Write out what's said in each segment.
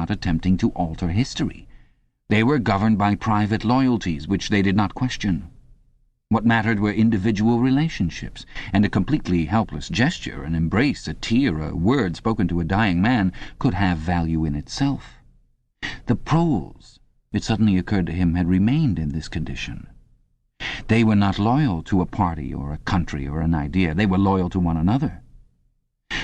not attempting to alter history. They were governed by private loyalties, which they did not question. What mattered were individual relationships, and a completely helpless gesture, an embrace, a tear, a word spoken to a dying man, could have value in itself. The proles, it suddenly occurred to him, had remained in this condition. They were not loyal to a party or a country or an idea. They were loyal to one another.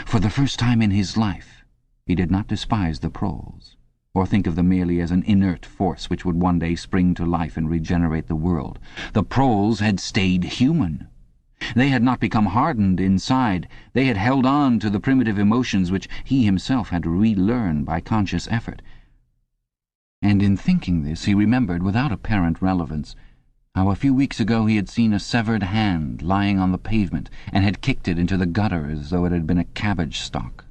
For the first time in his life, he did not despise the proles, or think of them merely as an inert force which would one day spring to life and regenerate the world. The proles had stayed human. They had not become hardened inside. They had held on to the primitive emotions which he himself had to relearn by conscious effort. And in thinking this, he remembered, without apparent relevance, how a few weeks ago he had seen a severed hand lying on the pavement and had kicked it into the gutter as though it had been a cabbage stalk.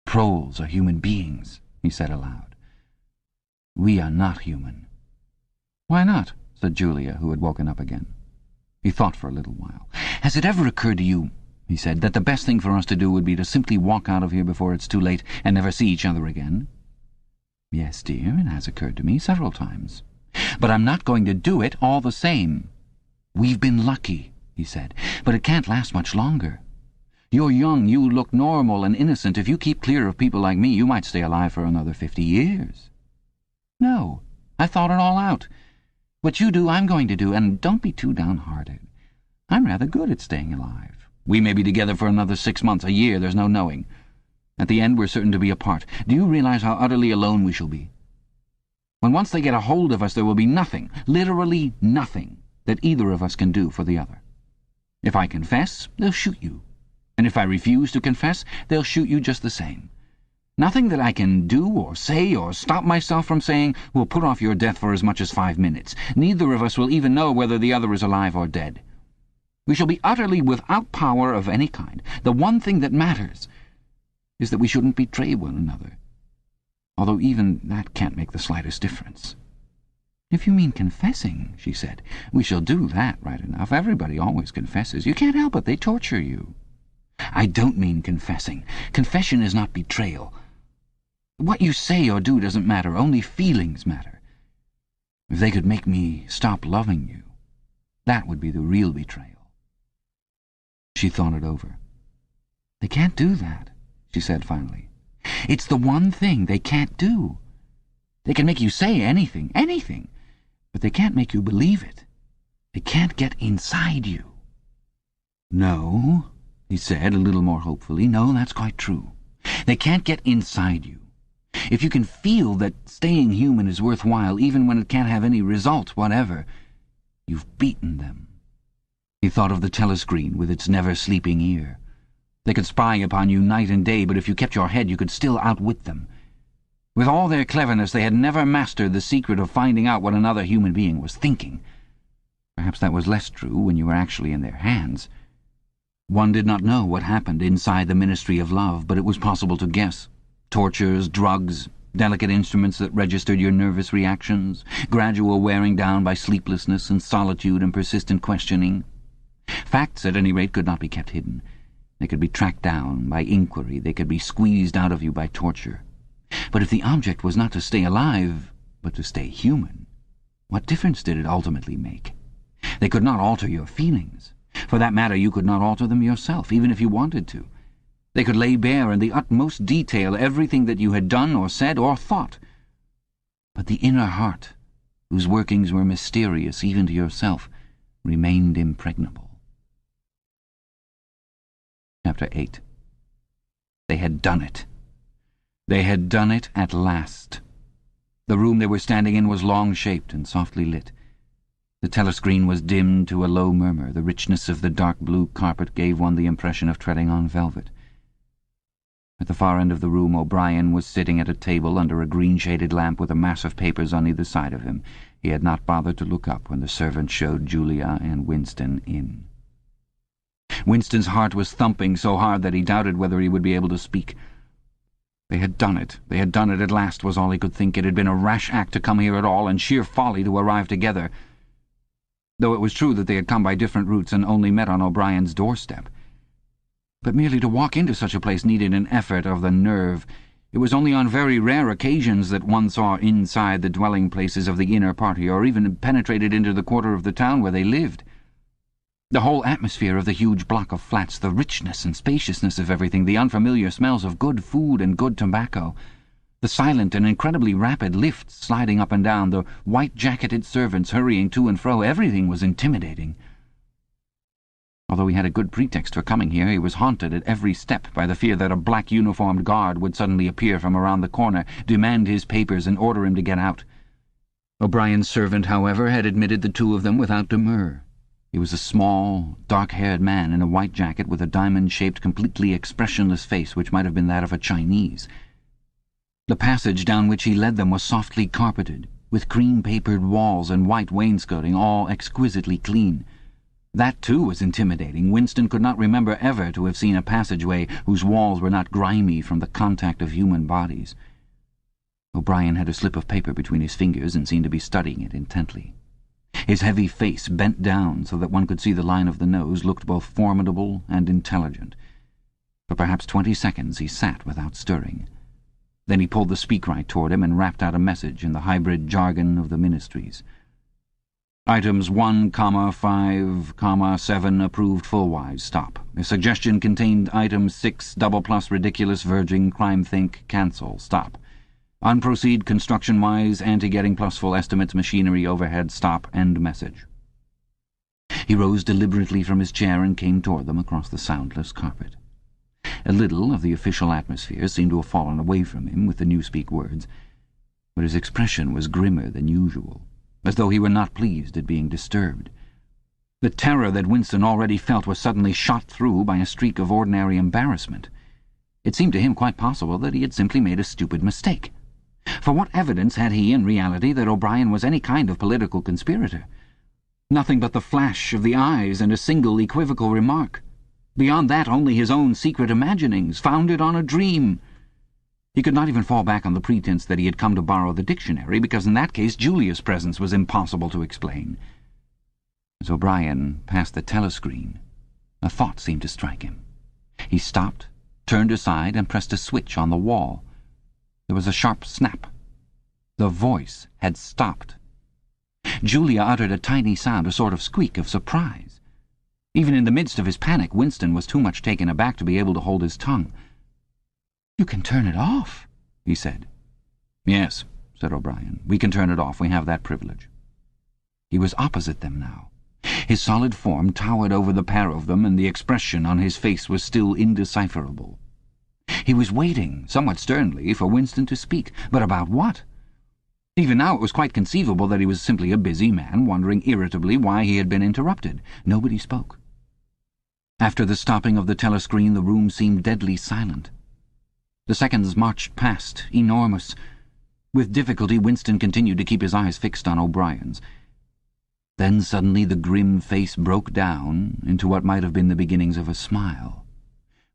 "Proles are human beings," he said aloud. "We are not human." "Why not?" said Julia, who had woken up again. He thought for a little while. "Has it ever occurred to you," he said, "that the best thing for us to do would be to simply walk out of here before it's too late and never see each other again?" "Yes, dear, it has occurred to me several times. But I'm not going to do it all the same." "We've been lucky," he said, "but it can't last much longer. You're young, you look normal and innocent. If you keep clear of people like me, you might stay alive for another 50 years. "No, I thought it all out. What you do, I'm going to do, and don't be too downhearted. I'm rather good at staying alive. We may be together for another 6 months, a year, there's no knowing. At the end, we're certain to be apart. Do you realize how utterly alone we shall be? When once they get a hold of us, there will be nothing, literally nothing, that either of us can do for the other. If I confess, they'll shoot you. And if I refuse to confess, they'll shoot you just the same. Nothing that I can do or say or stop myself from saying will put off your death for as much as 5 minutes. Neither of us will even know whether the other is alive or dead. We shall be utterly without power of any kind. The one thing that matters is that we shouldn't betray one another, although even that can't make the slightest difference." "If you mean confessing," she said, "we shall do that right enough. Everybody always confesses. You can't help it. They torture you." "I don't mean confessing. Confession is not betrayal. What you say or do doesn't matter. Only feelings matter. If they could make me stop loving you, that would be the real betrayal." She thought it over. "They can't do that," she said finally. "It's the one thing they can't do. They can make you say anything, but they can't make you believe it. They can't get inside you." "No," he said, a little more hopefully. "No, that's quite true. They can't get inside you. If you can feel that staying human is worthwhile, even when it can't have any result whatever, you've beaten them." He thought of the telescreen with its never-sleeping ear. They could spy upon you night and day, but if you kept your head, you could still outwit them. With all their cleverness, they had never mastered the secret of finding out what another human being was thinking. Perhaps that was less true when you were actually in their hands. One did not know what happened inside the Ministry of Love, but it was possible to guess. Tortures, drugs, delicate instruments that registered your nervous reactions, gradual wearing down by sleeplessness and solitude and persistent questioning. Facts, at any rate, could not be kept hidden. They could be tracked down by inquiry. They could be squeezed out of you by torture. But if the object was not to stay alive, but to stay human, what difference did it ultimately make? They could not alter your feelings. For that matter, you could not alter them yourself, even if you wanted to. They could lay bare in the utmost detail everything that you had done or said or thought. But the inner heart, whose workings were mysterious even to yourself, remained impregnable. Chapter 8. They had done it. They had done it at last. The room they were standing in was long-shaped and softly lit. The telescreen was dimmed to a low murmur. The richness of the dark blue carpet gave one the impression of treading on velvet. At the far end of the room, O'Brien was sitting at a table under a green-shaded lamp with a mass of papers on either side of him. He had not bothered to look up when the servant showed Julia and Winston in. Winston's heart was thumping so hard that he doubted whether he would be able to speak. They had done it. They had done it at last, was all he could think. It had been a rash act to come here at all, and sheer folly to arrive together, though it was true that they had come by different routes and only met on O'Brien's doorstep. But merely to walk into such a place needed an effort of the nerve. It was only on very rare occasions that one saw inside the dwelling places of the inner party, or even penetrated into the quarter of the town where they lived. The whole atmosphere of the huge block of flats, the richness and spaciousness of everything, the unfamiliar smells of good food and good tobacco, the silent and incredibly rapid lifts sliding up and down, the white-jacketed servants hurrying to and fro, everything was intimidating. Although he had a good pretext for coming here, he was haunted at every step by the fear that a black-uniformed guard would suddenly appear from around the corner, demand his papers, and order him to get out. O'Brien's servant, however, had admitted the two of them without demur. He was a small, dark-haired man in a white jacket with a diamond-shaped, completely expressionless face which might have been that of a Chinese. The passage down which he led them was softly carpeted, with cream-papered walls and white wainscoting, all exquisitely clean. That, too, was intimidating. Winston could not remember ever to have seen a passageway whose walls were not grimy from the contact of human bodies. O'Brien had a slip of paper between his fingers and seemed to be studying it intently. His heavy face, bent down so that one could see the line of the nose, looked both formidable and intelligent. For perhaps 20 seconds he sat without stirring. Then he pulled the speakwrite toward him and rapped out a message in the hybrid jargon of the ministries. Items 1, 5, 7 approved full-wise. Stop. A suggestion contained item 6 double+ ridiculous verging crime think cancel. Stop. Unproceed construction-wise anti-getting plus full estimates machinery overhead. Stop. End message. He rose deliberately from his chair and came toward them across the soundless carpet. A little of the official atmosphere seemed to have fallen away from him with the newspeak words, but his expression was grimmer than usual, as though he were not pleased at being disturbed. The terror that Winston already felt was suddenly shot through by a streak of ordinary embarrassment. It seemed to him quite possible that he had simply made a stupid mistake. For what evidence had he, in reality, that O'Brien was any kind of political conspirator? Nothing but the flash of the eyes and a single equivocal remark. Beyond that, only his own secret imaginings, founded on a dream. He could not even fall back on the pretense that he had come to borrow the dictionary, because in that case Julia's presence was impossible to explain. As O'Brien passed the telescreen, a thought seemed to strike him. He stopped, turned aside, and pressed a switch on the wall. There was a sharp snap. The voice had stopped. Julia uttered a tiny sound, a sort of squeak of surprise. Even in the midst of his panic, Winston was too much taken aback to be able to hold his tongue. "You can turn it off," he said. "Yes," said O'Brien. "We can turn it off. We have that privilege." He was opposite them now. His solid form towered over the pair of them, and the expression on his face was still indecipherable. He was waiting, somewhat sternly, for Winston to speak. But about what? Even now it was quite conceivable that he was simply a busy man, wondering irritably why he had been interrupted. Nobody spoke. After the stopping of the telescreen, the room seemed deadly silent. The seconds marched past, enormous. With difficulty, Winston continued to keep his eyes fixed on O'Brien's. Then suddenly the grim face broke down into what might have been the beginnings of a smile.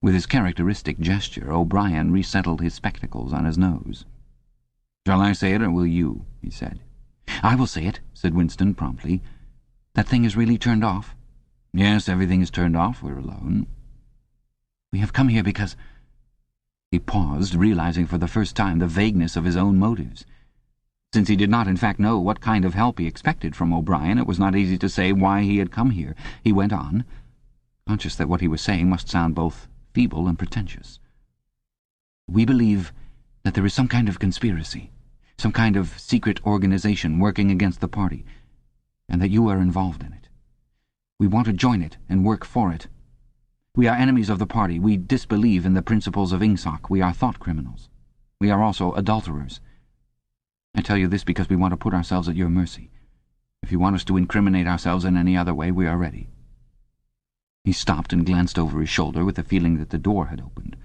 With his characteristic gesture, O'Brien resettled his spectacles on his nose. "Shall I say it, or will you?" he said. "I will say it," said Winston promptly. "That thing is really turned off?" "Yes, everything is turned off. We're alone." "We have come here because—" He paused, realizing for the first time the vagueness of his own motives. Since he did not in fact know what kind of help he expected from O'Brien, it was not easy to say why he had come here. He went on, conscious that what he was saying must sound both feeble and pretentious. "We believe that there is some kind of conspiracy, some kind of secret organization working against the party, and that you are involved in it. We want to join it and work for it. We are enemies of the party. We disbelieve in the principles of Ingsoc. We are thought criminals. We are also adulterers. I tell you this because we want to put ourselves at your mercy. If you want us to incriminate ourselves in any other way, we are ready." He stopped and glanced over his shoulder with the feeling that the door had opened.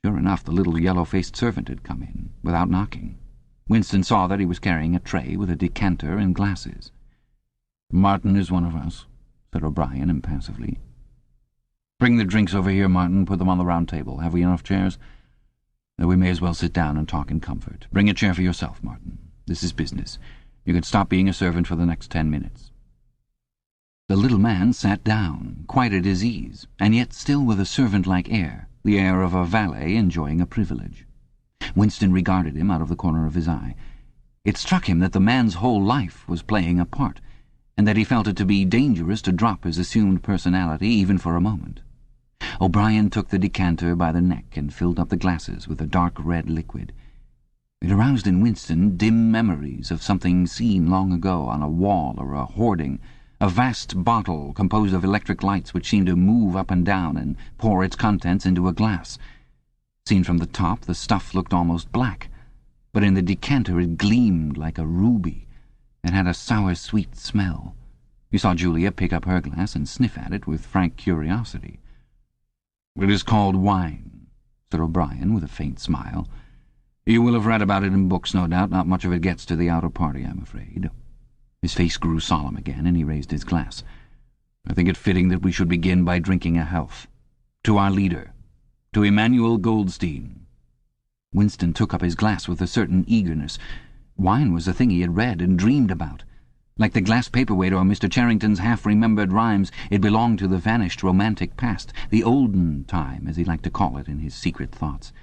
Sure enough, the little yellow-faced servant had come in, without knocking. Winston saw that he was carrying a tray with a decanter and glasses. "Martin is one of us," said O'Brien impassively. "Bring the drinks over here, Martin. Put them on the round table. Have we enough chairs? We may as well sit down and talk in comfort. Bring a chair for yourself, Martin. This is business. You can stop being a servant for the next 10 minutes. The little man sat down, quite at his ease, and yet still with a servant-like air, the air of a valet enjoying a privilege. Winston regarded him out of the corner of his eye. It struck him that the man's whole life was playing a part, and that he felt it to be dangerous to drop his assumed personality even for a moment. O'Brien took the decanter by the neck and filled up the glasses with a dark red liquid. It aroused in Winston dim memories of something seen long ago on a wall or a hoarding, a vast bottle composed of electric lights which seemed to move up and down and pour its contents into a glass. Seen from the top, the stuff looked almost black, but in the decanter it gleamed like a ruby and had a sour-sweet smell. You saw Julia pick up her glass and sniff at it with frank curiosity. "It is called wine," said O'Brien with a faint smile. "You will have read about it in books, no doubt. Not much of it gets to the outer party, I'm afraid." His face grew solemn again, and he raised his glass. "I think it fitting that we should begin by drinking a health. To our leader, to Emmanuel Goldstein." Winston took up his glass with a certain eagerness. Wine was a thing he had read and dreamed about. Like the glass paperweight or Mr. Charrington's half-remembered rhymes, it belonged to the vanished romantic past, the olden time, as he liked to call it in his secret thoughts.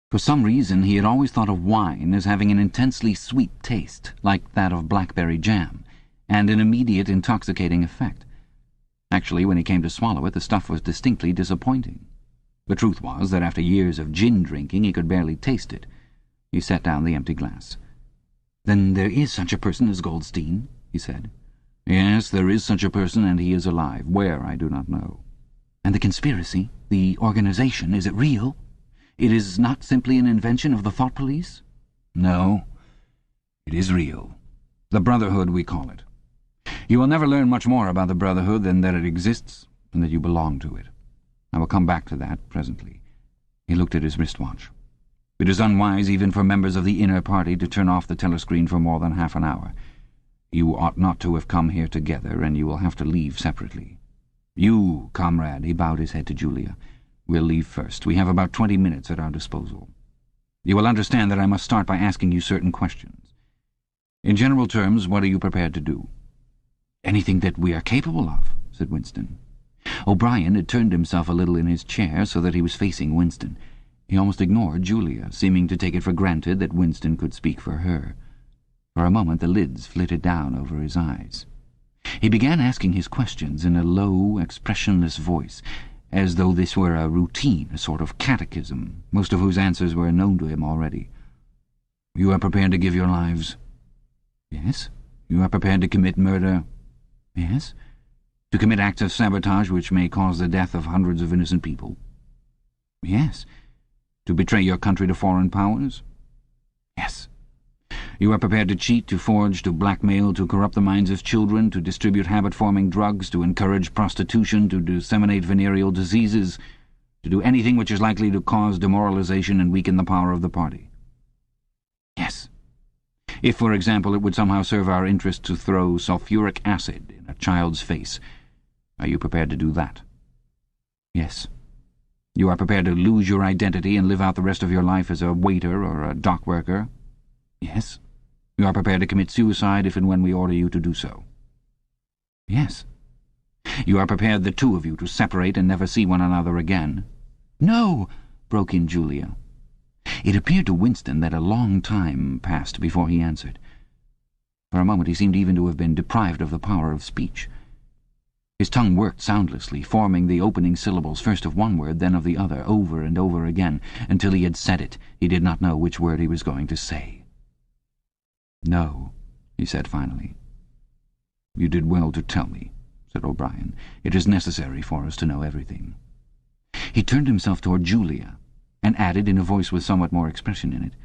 For some reason he had always thought of wine as having an intensely sweet taste, like that of blackberry jam, and an immediate intoxicating effect. Actually, when he came to swallow it, the stuff was distinctly disappointing. The truth was that after years of gin drinking he could barely taste it. He set down the empty glass. "Then there is such a person as Goldstein?" he said. "Yes, there is such a person, and he is alive. Where, I do not know." "And the conspiracy, the organization, is it real? It is not simply an invention of the thought police?" "No, it is real. The Brotherhood, we call it. You will never learn much more about the Brotherhood than that it exists and that you belong to it. I will come back to that presently." He looked at his wristwatch. "It is unwise even for members of the inner party to turn off the telescreen for more than half an hour. You ought not to have come here together, and you will have to leave separately. You, comrade," he bowed his head to Julia, "will leave first. We have about 20 minutes at our disposal. You will understand that I must start by asking you certain questions. In general terms, what are you prepared to do?" "Anything that we are capable of," said Winston. O'Brien had turned himself a little in his chair so that he was facing Winston. He almost ignored Julia, seeming to take it for granted that Winston could speak for her. For a moment the lids flitted down over his eyes. He began asking his questions in a low, expressionless voice, as though this were a routine, a sort of catechism, most of whose answers were known to him already. "You are prepared to give your lives?" "Yes." "You are prepared to commit murder?" "Yes." "To commit acts of sabotage which may cause the death of hundreds of innocent people?" "Yes." "To betray your country to foreign powers?" "Yes." "You are prepared to cheat, to forge, to blackmail, to corrupt the minds of children, to distribute habit-forming drugs, to encourage prostitution, to disseminate venereal diseases, to do anything which is likely to cause demoralization and weaken the power of the party?" "Yes." "If, for example, it would somehow serve our interest to throw sulfuric acid in a child's face, are you prepared to do that?" "Yes." "You are prepared to lose your identity and live out the rest of your life as a waiter or a dock worker?" "Yes." "You are prepared to commit suicide if and when we order you to do so?" "Yes." "You are prepared, the two of you, to separate and never see one another again?" "No!" broke in Julia. It appeared to Winston that a long time passed before he answered. For a moment he seemed even to have been deprived of the power of speech. His tongue worked soundlessly, forming the opening syllables first of one word, then of the other, over and over again, until he had said it. He did not know which word he was going to say. "No," he said finally. "You did well to tell me," said O'Brien. "It is necessary for us to know everything." He turned himself toward Julia, and added in a voice with somewhat more expression in it,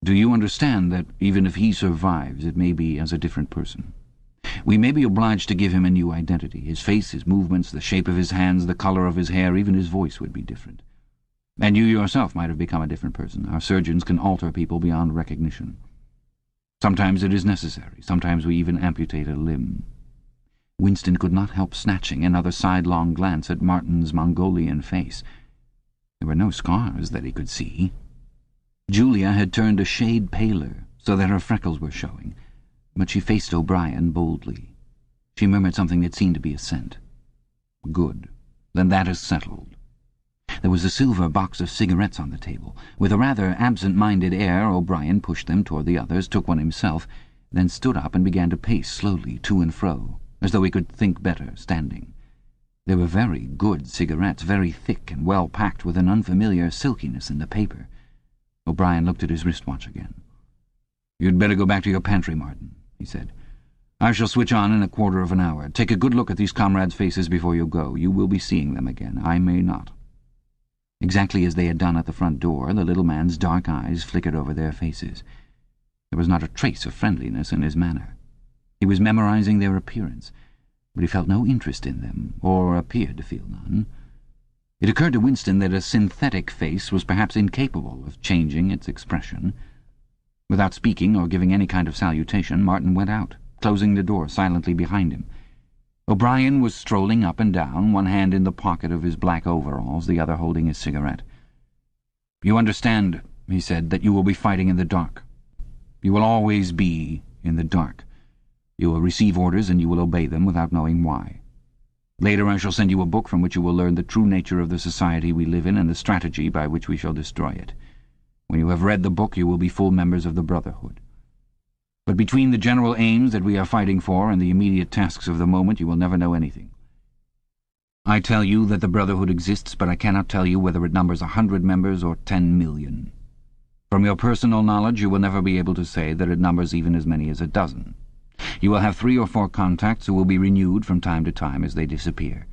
"Do you understand that even if he survives, it may be as a different person? We may be obliged to give him a new identity. His face, his movements, the shape of his hands, the colour of his hair, even his voice would be different. And you yourself might have become a different person. Our surgeons can alter people beyond recognition. Sometimes it is necessary. Sometimes we even amputate a limb." Winston could not help snatching another sidelong glance at Martin's Mongolian face. There were no scars that he could see. Julia had turned a shade paler, so that her freckles were showing, but she faced O'Brien boldly. She murmured something that seemed to be assent. "Good. Then that is settled. There was a silver box of cigarettes on the table. With a rather absent-minded air, O'Brien pushed them toward the others, took one himself, then stood up and began to pace slowly to and fro, as though he could think better standing. They were very good cigarettes, very thick and well packed, with an unfamiliar silkiness in the paper. O'Brien looked at his wristwatch again. "You'd better go back to your pantry, Martin," he said. "I shall switch on in a quarter of an hour. Take a good look at these comrades' faces before you go. You will be seeing them again. I may not." Exactly as they had done at the front door, the little man's dark eyes flickered over their faces. There was not a trace of friendliness in his manner. He was memorizing their appearance, but he felt no interest in them, or appeared to feel none. It occurred to Winston that a synthetic face was perhaps incapable of changing its expression. Without speaking or giving any kind of salutation, Martin went out, closing the door silently behind him. O'Brien was strolling up and down, one hand in the pocket of his black overalls, the other holding his cigarette. "You understand," he said, "that you will be fighting in the dark. You will always be in the dark. You will receive orders and you will obey them without knowing why. Later I shall send you a book from which you will learn the true nature of the society we live in and the strategy by which we shall destroy it. When you have read the book you will be full members of the Brotherhood. But between the general aims that we are fighting for and the immediate tasks of the moment you will never know anything. I tell you that the Brotherhood exists, but I cannot tell you whether it numbers 100 members or 10 million. From your personal knowledge you will never be able to say that it numbers even as many as a dozen. You will have 3 or 4 contacts who will be renewed from time to time as they disappear.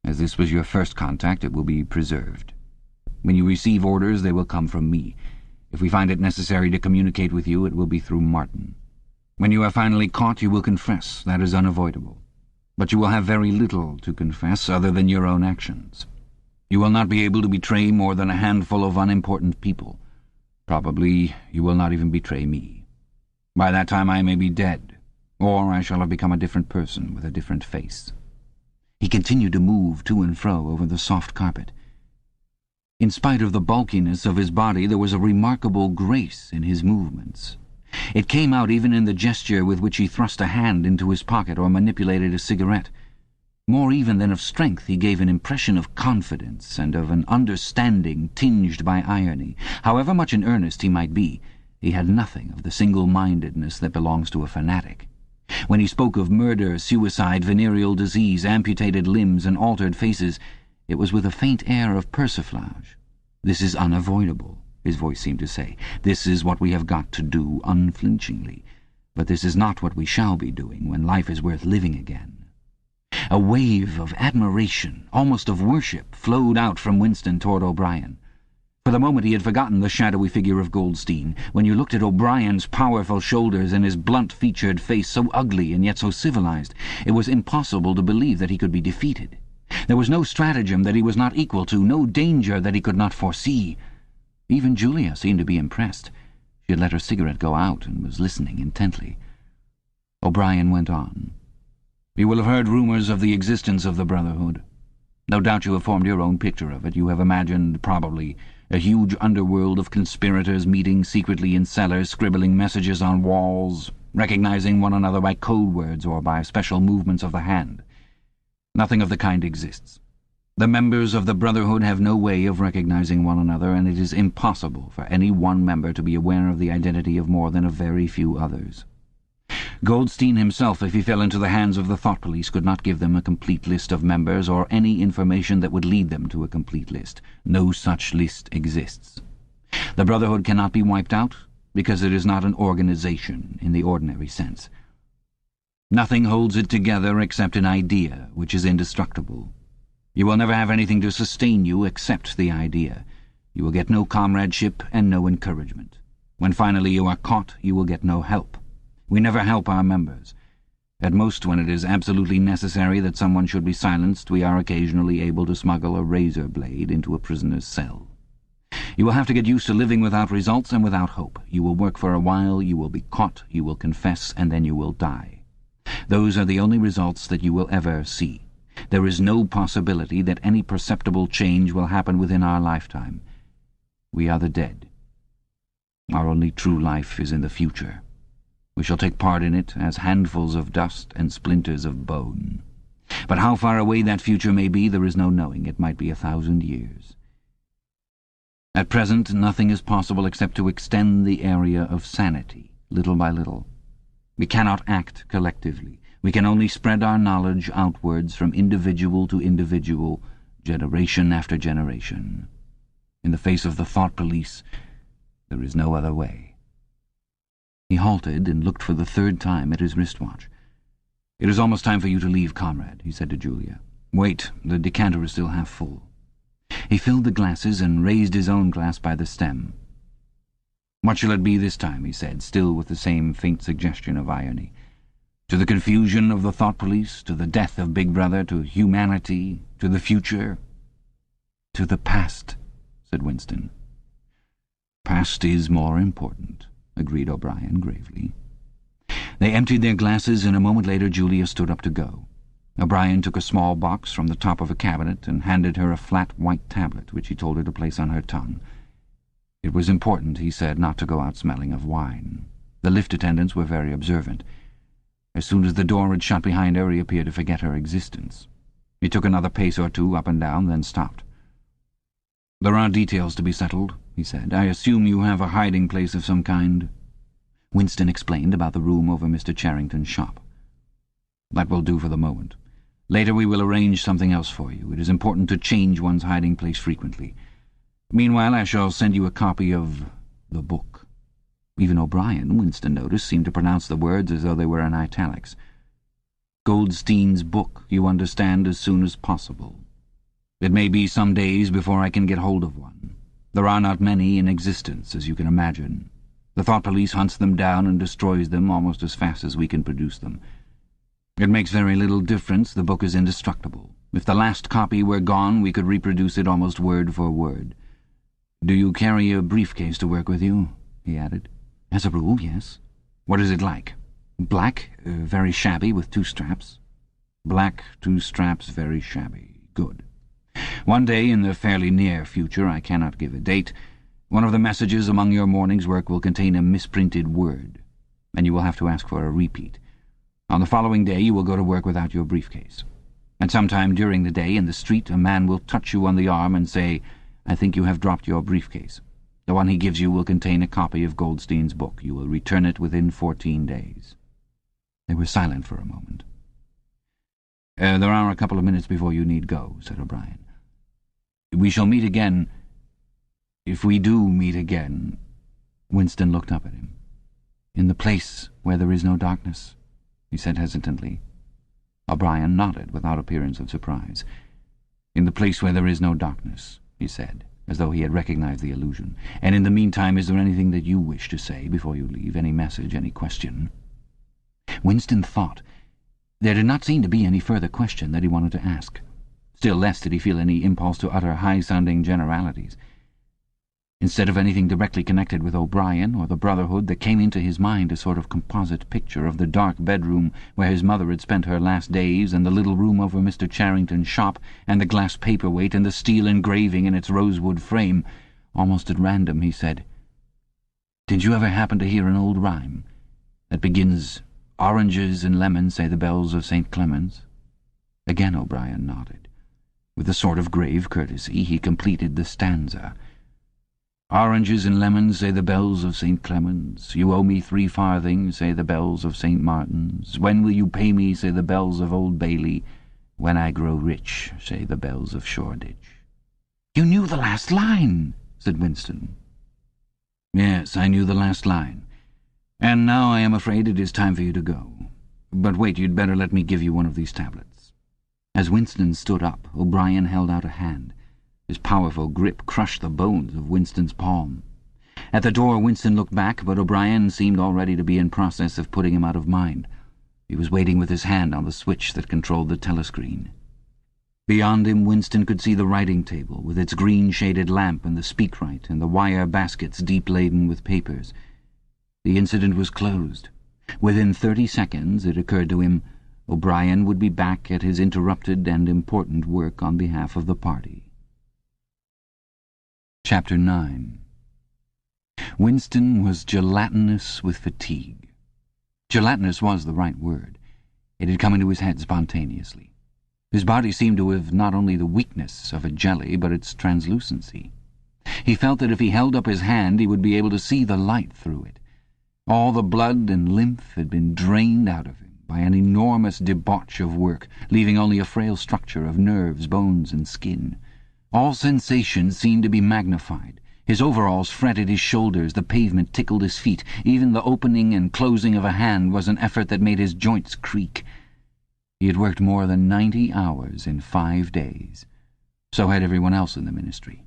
As this was your first contact, it will be preserved. When you receive orders, they will come from me. If we find it necessary to communicate with you, it will be through Martin. When you are finally caught, you will confess. That is unavoidable. But you will have very little to confess other than your own actions. You will not be able to betray more than a handful of unimportant people. Probably you will not even betray me. By that time I may be dead, or I shall have become a different person with a different face." He continued to move to and fro over the soft carpet. In spite of the bulkiness of his body, there was a remarkable grace in his movements. It came out even in the gesture with which he thrust a hand into his pocket or manipulated a cigarette. More even than of strength, he gave an impression of confidence and of an understanding tinged by irony. However much in earnest he might be, he had nothing of the single-mindedness that belongs to a fanatic. When he spoke of murder, suicide, venereal disease, amputated limbs, and altered faces, it was with a faint air of persiflage. "This is unavoidable," his voice seemed to say. "This is what we have got to do unflinchingly. But this is not what we shall be doing when life is worth living again." A wave of admiration, almost of worship, flowed out from Winston toward O'Brien. For the moment he had forgotten the shadowy figure of Goldstein. When you looked at O'Brien's powerful shoulders and his blunt-featured face, so ugly and yet so civilized, it was impossible to believe that he could be defeated. There was no stratagem that he was not equal to, no danger that he could not foresee. Even Julia seemed to be impressed. She had let her cigarette go out and was listening intently. O'Brien went on. "You will have heard rumours of the existence of the Brotherhood. No doubt you have formed your own picture of it. You have imagined, probably, a huge underworld of conspirators meeting secretly in cellars, scribbling messages on walls, recognizing one another by code words or by special movements of the hand. Nothing of the kind exists. The members of the Brotherhood have no way of recognizing one another, and it is impossible for any one member to be aware of the identity of more than a very few others. Goldstein himself, if he fell into the hands of the thought police, could not give them a complete list of members or any information that would lead them to a complete list. No such list exists. The Brotherhood cannot be wiped out because it is not an organization in the ordinary sense. Nothing holds it together except an idea, which is indestructible. You will never have anything to sustain you except the idea. You will get no comradeship and no encouragement. When finally you are caught, you will get no help. We never help our members. At most, when it is absolutely necessary that someone should be silenced, we are occasionally able to smuggle a razor blade into a prisoner's cell. You will have to get used to living without results and without hope. You will work for a while, you will be caught, you will confess, and then you will die. Those are the only results that you will ever see. There is no possibility that any perceptible change will happen within our lifetime. We are the dead. Our only true life is in the future. We shall take part in it as handfuls of dust and splinters of bone. But how far away that future may be, there is no knowing. It might be 1,000 years. At present, nothing is possible except to extend the area of sanity, little by little. We cannot act collectively. We can only spread our knowledge outwards from individual to individual, generation after generation. In the face of the thought police, there is no other way. He halted and looked for the third time at his wristwatch. "It is almost time for you to leave, comrade," he said to Julia. "Wait, the decanter is still half full." He filled the glasses and raised his own glass by the stem. "What shall it be this time?" he said, still with the same faint suggestion of irony. "To the confusion of the thought police, to the death of Big Brother, to humanity, to the future?" "To the past," said Winston. "Past is more important," agreed O'Brien gravely. They emptied their glasses, and a moment later Julia stood up to go. O'Brien took a small box from the top of a cabinet and handed her a flat white tablet, which he told her to place on her tongue. It was important, he said, not to go out smelling of wine. The lift attendants were very observant. As soon as the door had shut behind her, he appeared to forget her existence. He took another pace or two up and down, then stopped. "There are details to be settled," he said. "I assume you have a hiding place of some kind?" Winston explained about the room over Mr. Charrington's shop. "That will do for the moment. Later we will arrange something else for you. It is important to change one's hiding place frequently. Meanwhile, I shall send you a copy of the book." Even O'Brien, Winston noticed, seemed to pronounce the words as though they were in italics. "Goldstein's book, you understand, as soon as possible. It may be some days before I can get hold of one. There are not many in existence, as you can imagine. The thought police hunts them down and destroys them almost as fast as we can produce them. It makes very little difference. The book is indestructible. If the last copy were gone, we could reproduce it almost word for word. Do you carry a briefcase to work with you?" he added. "As a rule, yes." "What is it like?" "Black, very shabby, with 2 straps." "Black, 2 straps, very shabby. Good. One day in the fairly near future, I cannot give a date, one of the messages among your morning's work will contain a misprinted word, and you will have to ask for a repeat. On the following day you will go to work without your briefcase. And sometime during the day, in the street, a man will touch you on the arm and say, 'I think you have dropped your briefcase.' The one he gives you will contain a copy of Goldstein's book. You will return it within 14 days. They were silent for a moment. "There are a couple of minutes before you need go," said O'Brien. "We shall meet again. If we do meet again—" Winston looked up at him. "In the place where there is no darkness," he said hesitantly. O'Brien nodded without appearance of surprise. "In the place where there is no darkness," he said, as though he had recognized the allusion. "And in the meantime, is there anything that you wish to say before you leave? Any message, any question?" Winston thought. There did not seem to be any further question that he wanted to ask. Still less did he feel any impulse to utter high-sounding generalities. Instead of anything directly connected with O'Brien or the Brotherhood, there came into his mind a sort of composite picture of the dark bedroom where his mother had spent her last days, and the little room over Mr. Charrington's shop, and the glass paperweight, and the steel engraving in its rosewood frame. Almost at random, he said, "Did you ever happen to hear an old rhyme that begins, 'Oranges and lemons say the bells of St. Clement's'?" Again O'Brien nodded. With a sort of grave courtesy, he completed the stanza. "Oranges and lemons, say the bells of St. Clement's. You owe me 3 farthings, say the bells of St. Martin's. When will you pay me, say the bells of Old Bailey. When I grow rich, say the bells of Shoreditch." "You knew the last line," said Winston. "Yes, I knew the last line. And now I am afraid it is time for you to go. But wait, you'd better let me give you one of these tablets." As Winston stood up, O'Brien held out a hand. His powerful grip crushed the bones of Winston's palm. At the door Winston looked back, but O'Brien seemed already to be in process of putting him out of mind. He was waiting with his hand on the switch that controlled the telescreen. Beyond him Winston could see the writing table, with its green-shaded lamp and the speakwrite and the wire baskets deep laden with papers. The incident was closed. Within 30 seconds, it occurred to him, O'Brien would be back at his interrupted and important work on behalf of the party. Chapter 9. Winston was gelatinous with fatigue. Gelatinous was the right word. It had come into his head spontaneously. His body seemed to have not only the weakness of a jelly, but its translucency. He felt that if he held up his hand he would be able to see the light through it. All the blood and lymph had been drained out of him by an enormous debauch of work, leaving only a frail structure of nerves, bones, and skin. All sensations seemed to be magnified. His overalls fretted his shoulders, the pavement tickled his feet. Even the opening and closing of a hand was an effort that made his joints creak. He had worked more than 90 hours in 5 days. So had everyone else in the ministry.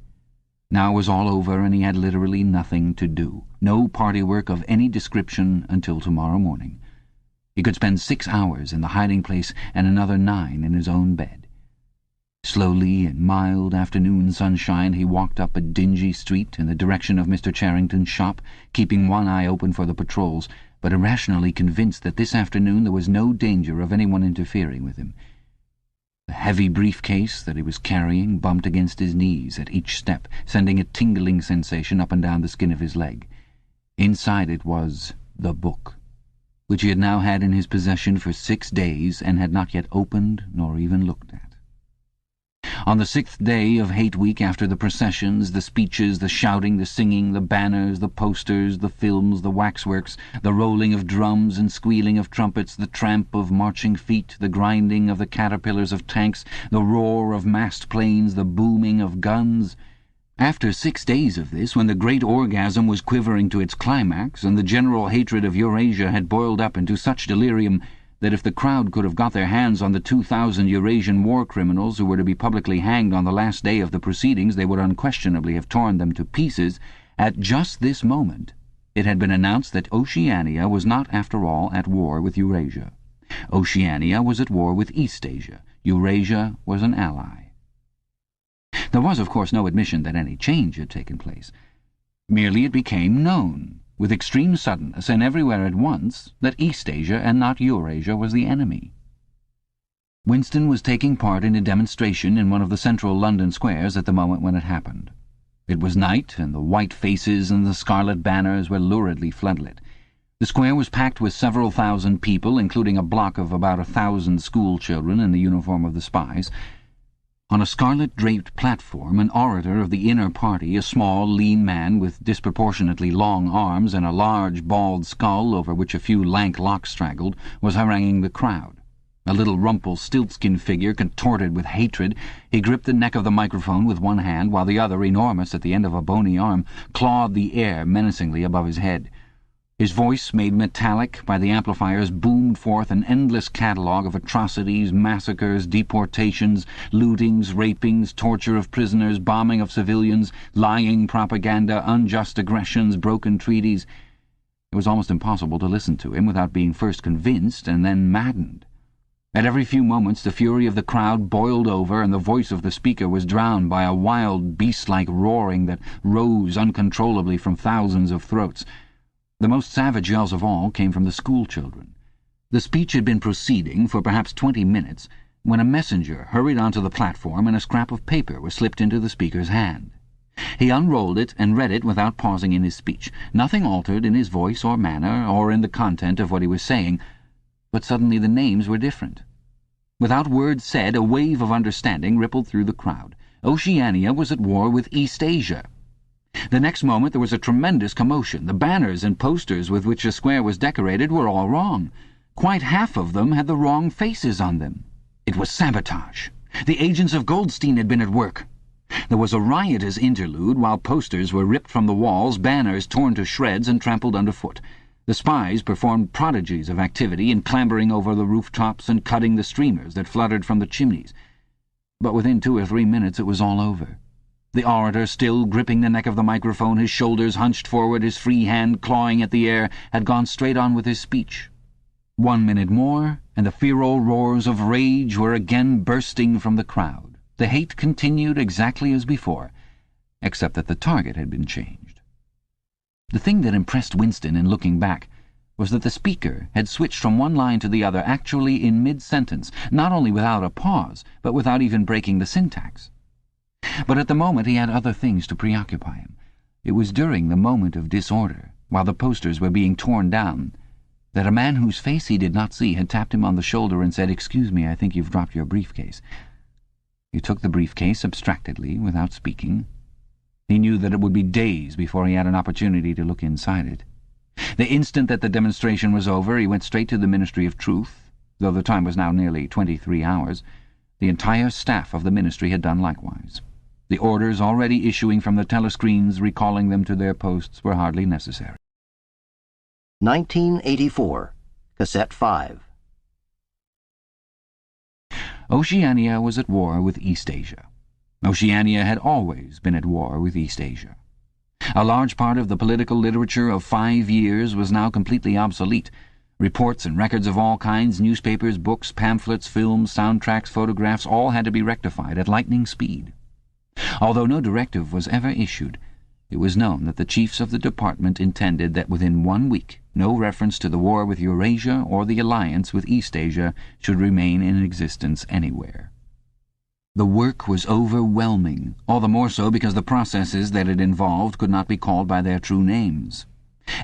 Now it was all over, and he had literally nothing to do. No party work of any description until tomorrow morning. He could spend 6 hours in the hiding place and another 9 in his own bed. Slowly, in mild afternoon sunshine, he walked up a dingy street in the direction of Mr. Charrington's shop, keeping one eye open for the patrols, but irrationally convinced that this afternoon there was no danger of anyone interfering with him. The heavy briefcase that he was carrying bumped against his knees at each step, sending a tingling sensation up and down the skin of his leg. Inside it was the book, which he had now had in his possession for 6 days and had not yet opened nor even looked at. On the 6th day of Hate Week, after the processions, the speeches, the shouting, the singing, the banners, the posters, the films, the waxworks, the rolling of drums and squealing of trumpets, the tramp of marching feet, the grinding of the caterpillars of tanks, the roar of massed planes, the booming of guns— after 6 days of this, when the great orgasm was quivering to its climax, and the general hatred of Eurasia had boiled up into such delirium that if the crowd could have got their hands on the 2,000 Eurasian war criminals who were to be publicly hanged on the last day of the proceedings, they would unquestionably have torn them to pieces, at just this moment it had been announced that Oceania was not, after all, at war with Eurasia. Oceania was at war with Eastasia. Eurasia was an ally. There was, of course, no admission that any change had taken place. Merely it became known, with extreme suddenness and everywhere at once, that Eastasia and not Eurasia was the enemy. Winston was taking part in a demonstration in one of the central London squares at the moment when it happened. It was night, and the white faces and the scarlet banners were luridly floodlit. The square was packed with several thousand people, including a block of about 1,000 school children in the uniform of the spies. On a scarlet-draped platform, an orator of the inner party, a small, lean man with disproportionately long arms and a large, bald skull over which a few lank locks straggled, was haranguing the crowd. A little Rumpelstiltskin figure, contorted with hatred, he gripped the neck of the microphone with one hand, while the other, enormous at the end of a bony arm, clawed the air menacingly above his head. His voice, made metallic by the amplifiers, boomed forth an endless catalogue of atrocities, massacres, deportations, lootings, rapings, torture of prisoners, bombing of civilians, lying propaganda, unjust aggressions, broken treaties. It was almost impossible to listen to him without being first convinced and then maddened. At every few moments the fury of the crowd boiled over, and the voice of the speaker was drowned by a wild, beast-like roaring that rose uncontrollably from thousands of throats. The most savage yells of all came from the school children. The speech had been proceeding for perhaps 20 minutes when a messenger hurried onto the platform and a scrap of paper was slipped into the speaker's hand. He unrolled it and read it without pausing in his speech. Nothing altered in his voice or manner or in the content of what he was saying, but suddenly the names were different. Without words said, a wave of understanding rippled through the crowd. Oceania was at war with Eastasia. The next moment there was a tremendous commotion. The banners and posters with which the square was decorated were all wrong. Quite half of them had the wrong faces on them. It was sabotage. The agents of Goldstein had been at work. There was a riotous interlude while posters were ripped from the walls, banners torn to shreds and trampled underfoot. The spies performed prodigies of activity in clambering over the rooftops and cutting the streamers that fluttered from the chimneys. But within 2 or 3 minutes it was all over. The orator, still gripping the neck of the microphone, his shoulders hunched forward, his free hand clawing at the air, had gone straight on with his speech. 1 minute more, and the feral roars of rage were again bursting from the crowd. The hate continued exactly as before, except that the target had been changed. The thing that impressed Winston in looking back was that the speaker had switched from one line to the other actually in mid-sentence, not only without a pause, but without even breaking the syntax. But at the moment he had other things to preoccupy him. It was during the moment of disorder, while the posters were being torn down, that a man whose face he did not see had tapped him on the shoulder and said, "Excuse me, I think you've dropped your briefcase." He took the briefcase abstractedly, without speaking. He knew that it would be days before he had an opportunity to look inside it. The instant that the demonstration was over, he went straight to the Ministry of Truth, though the time was now nearly 23 hours. The entire staff of the ministry had done likewise. The orders already issuing from the telescreens recalling them to their posts were hardly necessary. 1984, Cassette 5. Oceania was at war with East Asia. Oceania had always been at war with East Asia. A large part of the political literature of 5 years was now completely obsolete. Reports and records of all kinds, newspapers, books, pamphlets, films, soundtracks, photographs, all had to be rectified at lightning speed. Although no directive was ever issued, it was known that the chiefs of the department intended that within 1 week no reference to the war with Eurasia or the alliance with East Asia should remain in existence anywhere. The work was overwhelming, all the more so because the processes that it involved could not be called by their true names.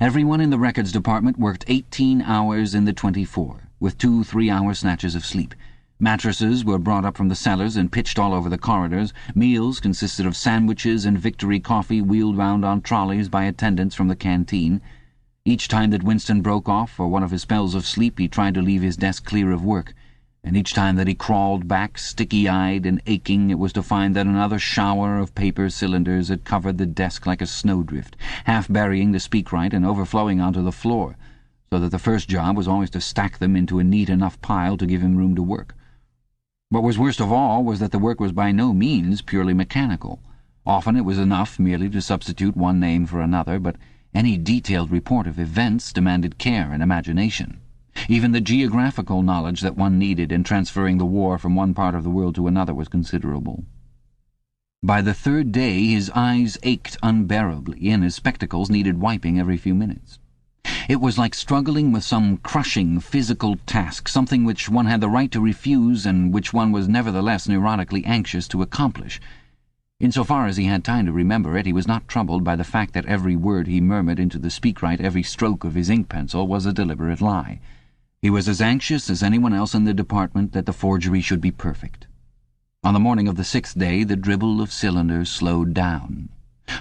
Everyone in the records department worked 18 hours in the 24, with 2 3-hour snatches of sleep. Mattresses were brought up from the cellars and pitched all over the corridors. Meals consisted of sandwiches and Victory coffee wheeled round on trolleys by attendants from the canteen. Each time that Winston broke off for one of his spells of sleep, he tried to leave his desk clear of work. And each time that he crawled back, sticky-eyed and aching, it was to find that another shower of paper cylinders had covered the desk like a snowdrift, half burying the speakwrite and overflowing onto the floor, so that the first job was always to stack them into a neat enough pile to give him room to work. What was worst of all was that the work was by no means purely mechanical. Often it was enough merely to substitute one name for another, but any detailed report of events demanded care and imagination. Even the geographical knowledge that one needed in transferring the war from one part of the world to another was considerable. By the third day his eyes ached unbearably, and his spectacles needed wiping every few minutes. It was like struggling with some crushing physical task, something which one had the right to refuse and which one was nevertheless neurotically anxious to accomplish. Insofar as he had time to remember it, he was not troubled by the fact that every word he murmured into the speakwrite, every stroke of his ink pencil, was a deliberate lie. He was as anxious as anyone else in the department that the forgery should be perfect. On the morning of the 6th day, the dribble of cylinders slowed down.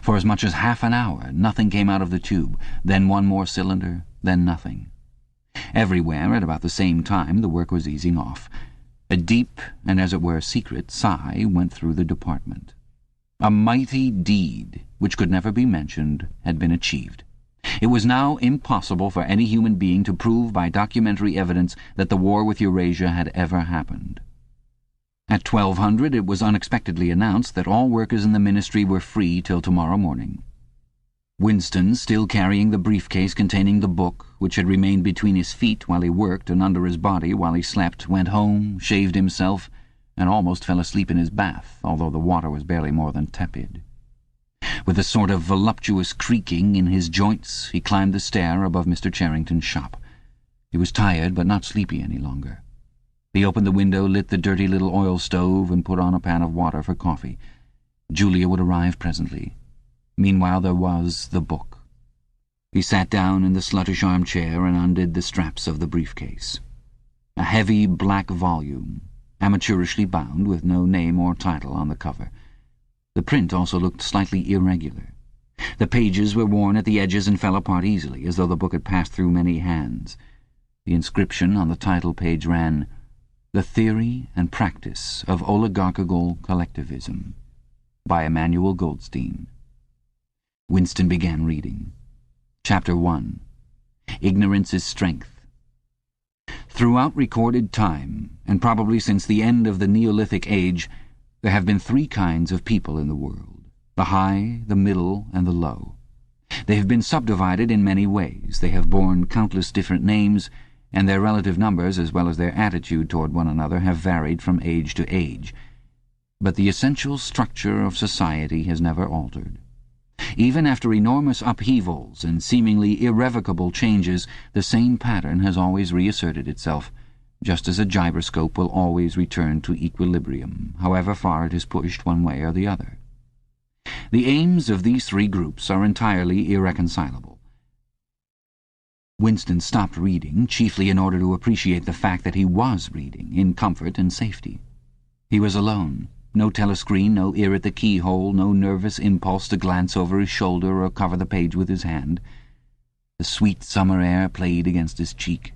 For as much as half an hour, nothing came out of the tube, then one more cylinder, then nothing. Everywhere, at about the same time, the work was easing off. A deep, and as it were secret, sigh went through the department. A mighty deed, which could never be mentioned, had been achieved. It was now impossible for any human being to prove by documentary evidence that the war with Eurasia had ever happened. At 1200 it was unexpectedly announced that all workers in the ministry were free till tomorrow morning. Winston, still carrying the briefcase containing the book, which had remained between his feet while he worked and under his body while he slept, went home, shaved himself, and almost fell asleep in his bath, although the water was barely more than tepid. With a sort of voluptuous creaking in his joints, he climbed the stair above Mr. Charrington's shop. He was tired, but not sleepy any longer. He opened the window, lit the dirty little oil stove, and put on a pan of water for coffee. Julia would arrive presently. Meanwhile there was the book. He sat down in the sluttish armchair and undid the straps of the briefcase. A heavy black volume, amateurishly bound, with no name or title on the cover. The print also looked slightly irregular. The pages were worn at the edges and fell apart easily, as though the book had passed through many hands. The inscription on the title page ran, "The Theory and Practice of Oligarchical Collectivism," by Emmanuel Goldstein. Winston began reading. Chapter 1. Ignorance is Strength. Throughout recorded time, and probably since the end of the Neolithic Age, there have been 3 kinds of people in the world: the high, the middle, and the low. They have been subdivided in many ways. They have borne countless different names, and their relative numbers, as well as their attitude toward one another, have varied from age to age. But the essential structure of society has never altered. Even after enormous upheavals and seemingly irrevocable changes, the same pattern has always reasserted itself, just as a gyroscope will always return to equilibrium, however far it is pushed one way or the other. The aims of these 3 groups are entirely irreconcilable. Winston stopped reading, chiefly in order to appreciate the fact that he was reading, in comfort and safety. He was alone. No telescreen, no ear at the keyhole, no nervous impulse to glance over his shoulder or cover the page with his hand. The sweet summer air played against his cheek.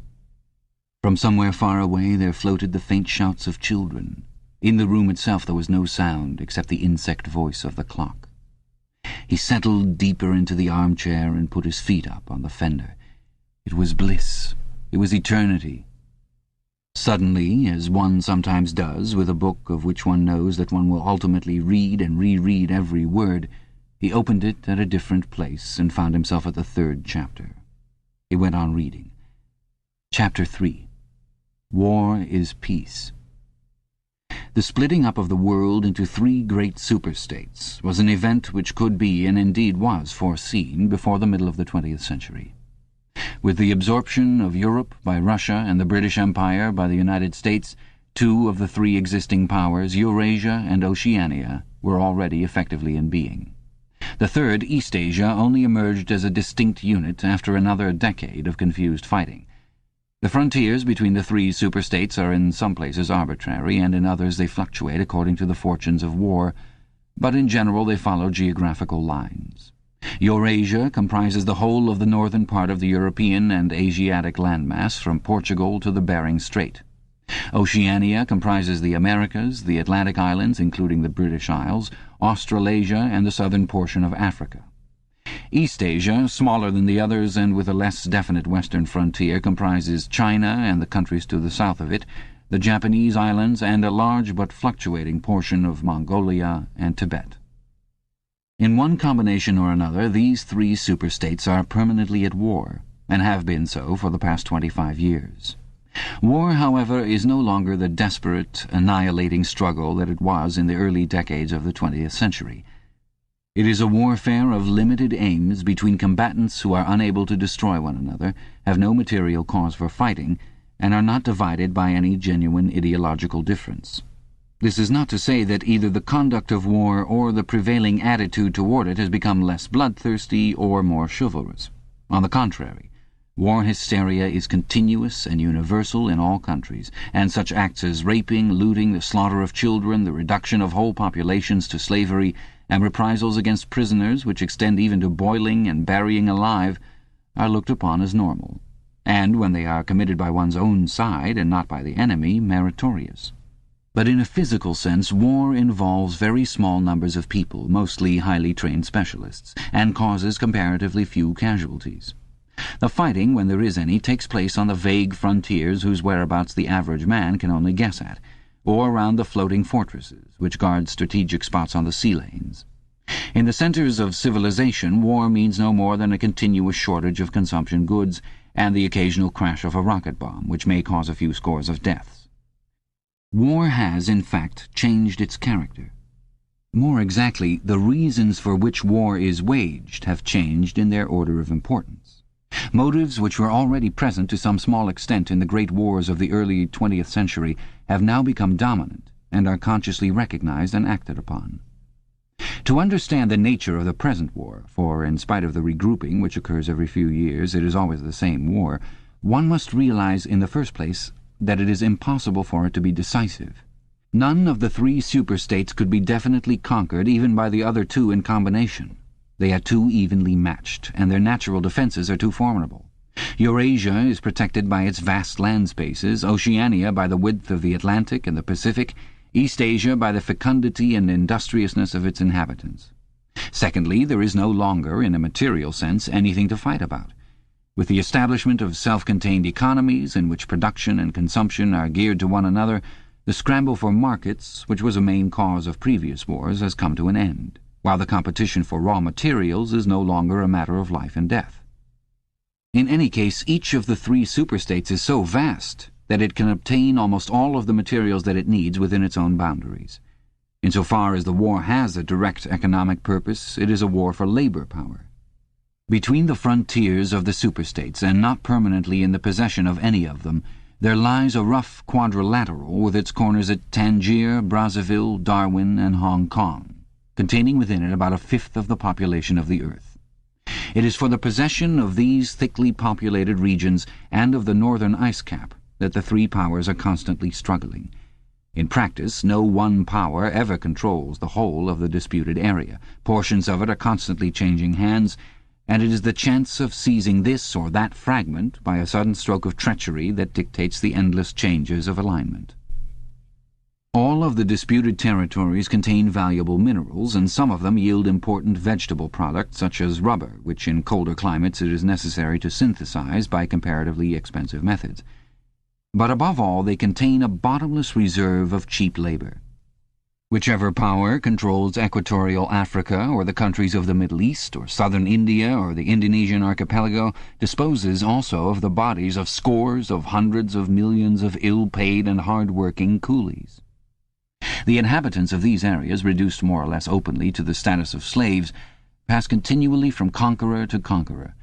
From somewhere far away there floated the faint shouts of children. In the room itself there was no sound except the insect voice of the clock. He settled deeper into the armchair and put his feet up on the fender. It was bliss. It was eternity. Suddenly, as one sometimes does with a book of which one knows that one will ultimately read and reread every word, he opened it at a different place and found himself at the 3rd chapter. He went on reading. Chapter 3. War is Peace. The splitting up of the world into 3 great superstates was an event which could be, and indeed was, foreseen before the middle of the 20th century. With the absorption of Europe by Russia and the British Empire by the United States, 2 of the 3 existing powers, Eurasia and Oceania, were already effectively in being. The 3rd, Eastasia, only emerged as a distinct unit after another decade of confused fighting. The frontiers between the 3 superstates are in some places arbitrary, and in others they fluctuate according to the fortunes of war, but in general they follow geographical lines. Eurasia comprises the whole of the northern part of the European and Asiatic landmass from Portugal to the Bering Strait. Oceania comprises the Americas, the Atlantic Islands, including the British Isles, Australasia, and the southern portion of Africa. Eastasia, smaller than the others and with a less definite western frontier, comprises China and the countries to the south of it, the Japanese islands, and a large but fluctuating portion of Mongolia and Tibet. In one combination or another, these 3 superstates are permanently at war, and have been so for the past 25 years. War, however, is no longer the desperate, annihilating struggle that it was in the early decades of the 20th century. It is a warfare of limited aims between combatants who are unable to destroy one another, have no material cause for fighting, and are not divided by any genuine ideological difference. This is not to say that either the conduct of war or the prevailing attitude toward it has become less bloodthirsty or more chivalrous. On the contrary, war hysteria is continuous and universal in all countries, and such acts as raping, looting, the slaughter of children, the reduction of whole populations to slavery, and reprisals against prisoners, which extend even to boiling and burying alive, are looked upon as normal, and, when they are committed by one's own side and not by the enemy, meritorious. But in a physical sense, war involves very small numbers of people, mostly highly trained specialists, and causes comparatively few casualties. The fighting, when there is any, takes place on the vague frontiers whose whereabouts the average man can only guess at, or around the floating fortresses, which guard strategic spots on the sea lanes. In the centres of civilization, war means no more than a continuous shortage of consumption goods and the occasional crash of a rocket bomb, which may cause a few scores of deaths. War has, in fact, changed its character. More exactly, the reasons for which war is waged have changed in their order of importance. Motives which were already present to some small extent in the great wars of the early 20th century have now become dominant and are consciously recognized and acted upon. To understand the nature of the present war, for in spite of the regrouping which occurs every few years, it is always the same war, one must realize in the first place that it is impossible for it to be decisive. None of the 3 superstates could be definitely conquered even by the other 2 in combination. They are too evenly matched, and their natural defences are too formidable. Eurasia is protected by its vast land spaces, Oceania by the width of the Atlantic and the Pacific, Eastasia by the fecundity and industriousness of its inhabitants. Secondly, there is no longer, in a material sense, anything to fight about. With the establishment of self-contained economies in which production and consumption are geared to one another, the scramble for markets, which was a main cause of previous wars, has come to an end, while the competition for raw materials is no longer a matter of life and death. In any case, each of the 3 superstates is so vast that it can obtain almost all of the materials that it needs within its own boundaries. Insofar as the war has a direct economic purpose, it is a war for labor power. Between the frontiers of the superstates, and not permanently in the possession of any of them, there lies a rough quadrilateral with its corners at Tangier, Brazzaville, Darwin, and Hong Kong, containing within it about 1/5 of the population of the earth. It is for the possession of these thickly populated regions and of the northern ice cap that the three powers are constantly struggling. In practice, no one power ever controls the whole of the disputed area. Portions of it are constantly changing hands, and it is the chance of seizing this or that fragment by a sudden stroke of treachery that dictates the endless changes of alignment. All of the disputed territories contain valuable minerals, and some of them yield important vegetable products such as rubber, which in colder climates it is necessary to synthesize by comparatively expensive methods. But above all, they contain a bottomless reserve of cheap labor. Whichever power controls equatorial Africa or the countries of the Middle East or southern India or the Indonesian archipelago disposes also of the bodies of scores of hundreds of millions of ill-paid and hard-working coolies. The inhabitants of these areas, reduced more or less openly to the status of slaves, pass continually from conqueror to conqueror,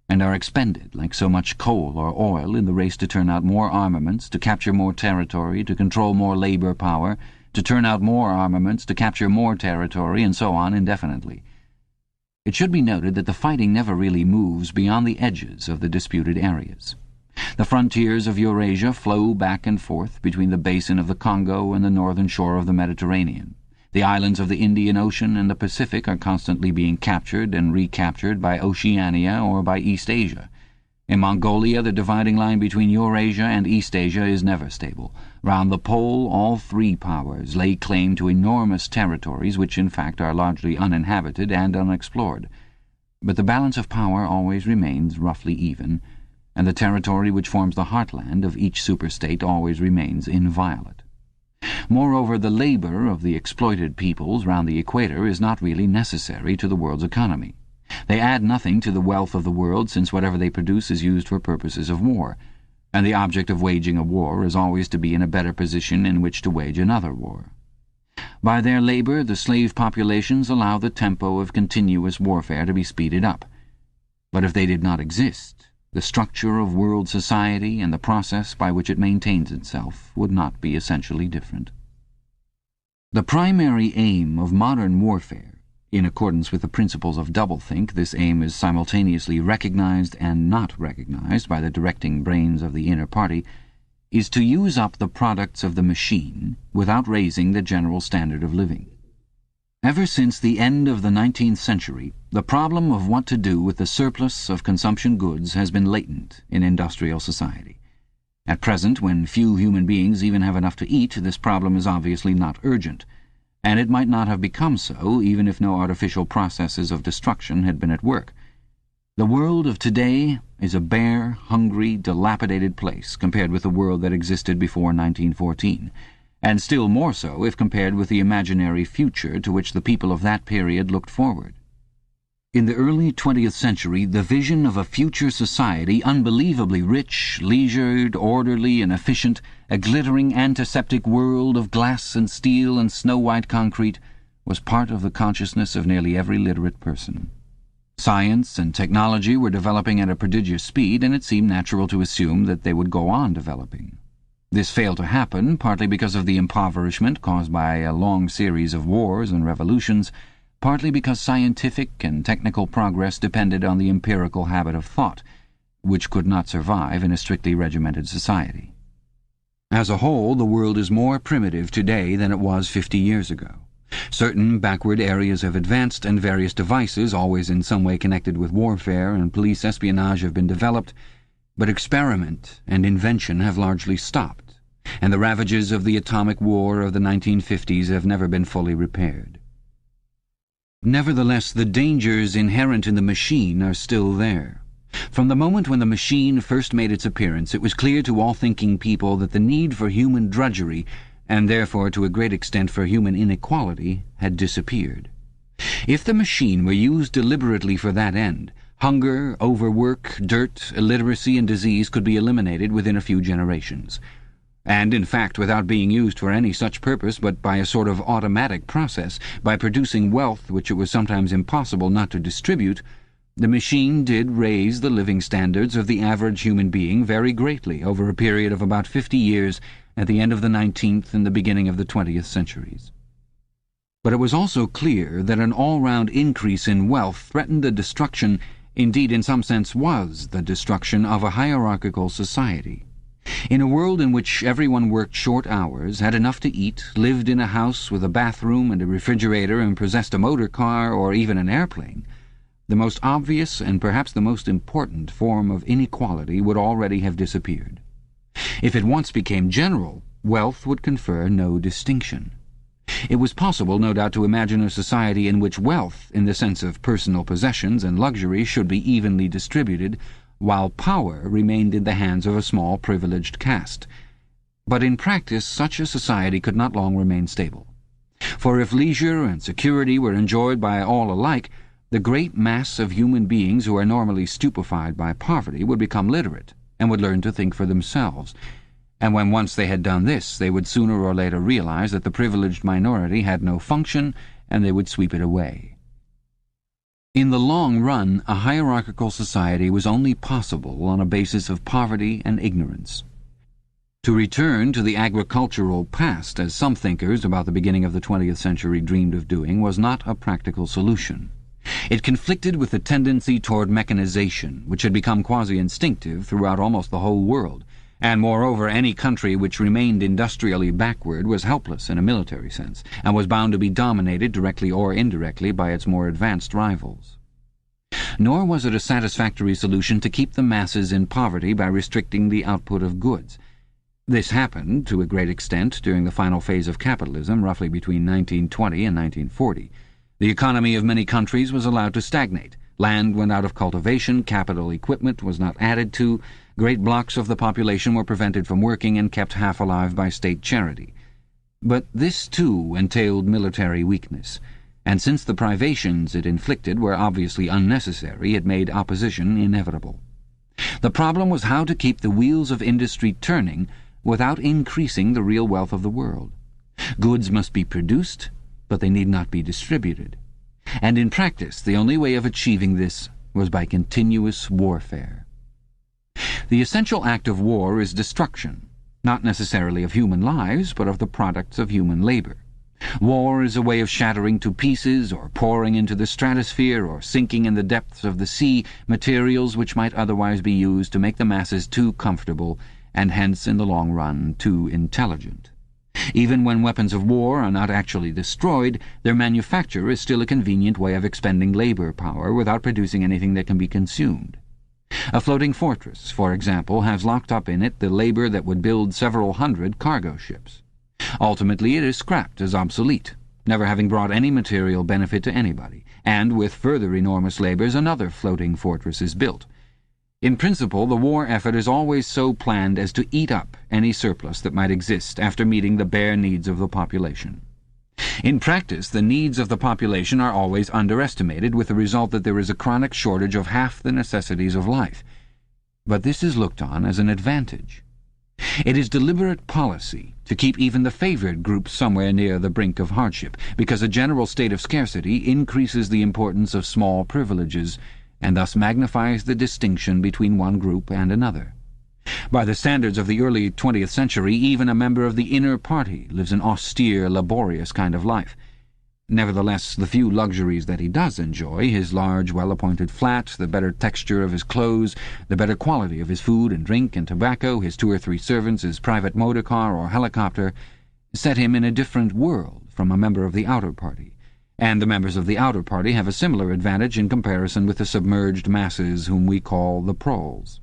and are expended like so much coal or oil in the race to turn out more armaments, to capture more territory, to control more labor power, to turn out more armaments, to capture more territory, and so on indefinitely. It should be noted that the fighting never really moves beyond the edges of the disputed areas. The frontiers of Eurasia flow back and forth between the basin of the Congo and the northern shore of the Mediterranean. The islands of the Indian Ocean and the Pacific are constantly being captured and recaptured by Oceania or by East Asia. In Mongolia, the dividing line between Eurasia and East Asia is never stable. Round the pole, all three powers lay claim to enormous territories which, in fact, are largely uninhabited and unexplored. But the balance of power always remains roughly even, and the territory which forms the heartland of each superstate always remains inviolate. Moreover, the labor of the exploited peoples round the equator is not really necessary to the world's economy. They add nothing to the wealth of the world, since whatever they produce is used for purposes of war, and the object of waging a war is always to be in a better position in which to wage another war. By their labor, the slave populations allow the tempo of continuous warfare to be speeded up. But if they did not exist, the structure of world society and the process by which it maintains itself would not be essentially different. The primary aim of modern warfare, in accordance with the principles of doublethink, this aim is simultaneously recognized and not recognized by the directing brains of the inner party, is to use up the products of the machine without raising the general standard of living. Ever since the end of the 19th century, the problem of what to do with the surplus of consumption goods has been latent in industrial society. At present, when few human beings even have enough to eat, this problem is obviously not urgent, and it might not have become so even if no artificial processes of destruction had been at work. The world of today is a bare, hungry, dilapidated place compared with the world that existed before 1914, and still more so if compared with the imaginary future to which the people of that period looked forward. In the early 20th century, the vision of a future society unbelievably rich, leisured, orderly, and efficient, a glittering antiseptic world of glass and steel and snow-white concrete, was part of the consciousness of nearly every literate person. Science and technology were developing at a prodigious speed, and it seemed natural to assume that they would go on developing. This failed to happen, partly because of the impoverishment caused by a long series of wars and revolutions, partly because scientific and technical progress depended on the empirical habit of thought, which could not survive in a strictly regimented society. As a whole, the world is more primitive today than it was 50 years ago. Certain backward areas have advanced, and various devices, always in some way connected with warfare and police espionage, have been developed, but experiment and invention have largely stopped, and the ravages of the atomic war of the 1950s have never been fully repaired. Nevertheless, the dangers inherent in the machine are still there. From the moment when the machine first made its appearance, it was clear to all thinking people that the need for human drudgery, and therefore to a great extent for human inequality, had disappeared. If the machine were used deliberately for that end, hunger, overwork, dirt, illiteracy, and disease could be eliminated within a few generations. And, in fact, without being used for any such purpose, but by a sort of automatic process, by producing wealth which it was sometimes impossible not to distribute, the machine did raise the living standards of the average human being very greatly over a period of about 50 years at the end of the 19th and the beginning of the 20th centuries. But it was also clear that an all-round increase in wealth threatened the destruction indeed in some sense was the destruction of a hierarchical society. In a world in which everyone worked short hours, had enough to eat, lived in a house with a bathroom and a refrigerator, and possessed a motor car or even an airplane, the most obvious and perhaps the most important form of inequality would already have disappeared. If it once became general, wealth would confer no distinction. It was possible, no doubt, to imagine a society in which wealth, in the sense of personal possessions and luxury, should be evenly distributed, while power remained in the hands of a small privileged caste. But in practice such a society could not long remain stable. For if leisure and security were enjoyed by all alike, the great mass of human beings who are normally stupefied by poverty would become literate and would learn to think for themselves. And when once they had done this, they would sooner or later realize that the privileged minority had no function, and they would sweep it away. In the long run, a hierarchical society was only possible on a basis of poverty and ignorance. To return to the agricultural past, as some thinkers about the beginning of the 20th century dreamed of doing, was not a practical solution. It conflicted with the tendency toward mechanization, which had become quasi-instinctive throughout almost the whole world, and moreover any country which remained industrially backward was helpless in a military sense, and was bound to be dominated directly or indirectly by its more advanced rivals. Nor was it a satisfactory solution to keep the masses in poverty by restricting the output of goods. This happened, to a great extent, during the final phase of capitalism, roughly between 1920 and 1940. The economy of many countries was allowed to stagnate. Land went out of cultivation, capital equipment was not added to, great blocks of the population were prevented from working and kept half alive by state charity. But this, too, entailed military weakness, and since the privations it inflicted were obviously unnecessary, it made opposition inevitable. The problem was how to keep the wheels of industry turning without increasing the real wealth of the world. Goods must be produced, but they need not be distributed. And in practice, the only way of achieving this was by continuous warfare. The essential act of war is destruction, not necessarily of human lives, but of the products of human labor. War is a way of shattering to pieces, or pouring into the stratosphere, or sinking in the depths of the sea, materials which might otherwise be used to make the masses too comfortable, and hence, in the long run, too intelligent. Even when weapons of war are not actually destroyed, their manufacture is still a convenient way of expending labor power without producing anything that can be consumed. A floating fortress, for example, has locked up in it the labor that would build several hundred cargo ships. Ultimately it is scrapped as obsolete, never having brought any material benefit to anybody, and with further enormous labors another floating fortress is built. In principle, the war effort is always so planned as to eat up any surplus that might exist after meeting the bare needs of the population. In practice, the needs of the population are always underestimated, with the result that there is a chronic shortage of half the necessities of life. But this is looked on as an advantage. It is deliberate policy to keep even the favored groups somewhere near the brink of hardship, because a general state of scarcity increases the importance of small privileges, and thus magnifies the distinction between one group and another. By the standards of the early 20th century, even a member of the inner party lives an austere, laborious kind of life. Nevertheless, the few luxuries that he does enjoy, his large, well-appointed flat, the better texture of his clothes, the better quality of his food and drink and tobacco, his 2 or 3 servants, his private motor car or helicopter, set him in a different world from a member of the outer party. And the members of the outer party have a similar advantage in comparison with the submerged masses whom we call the proles.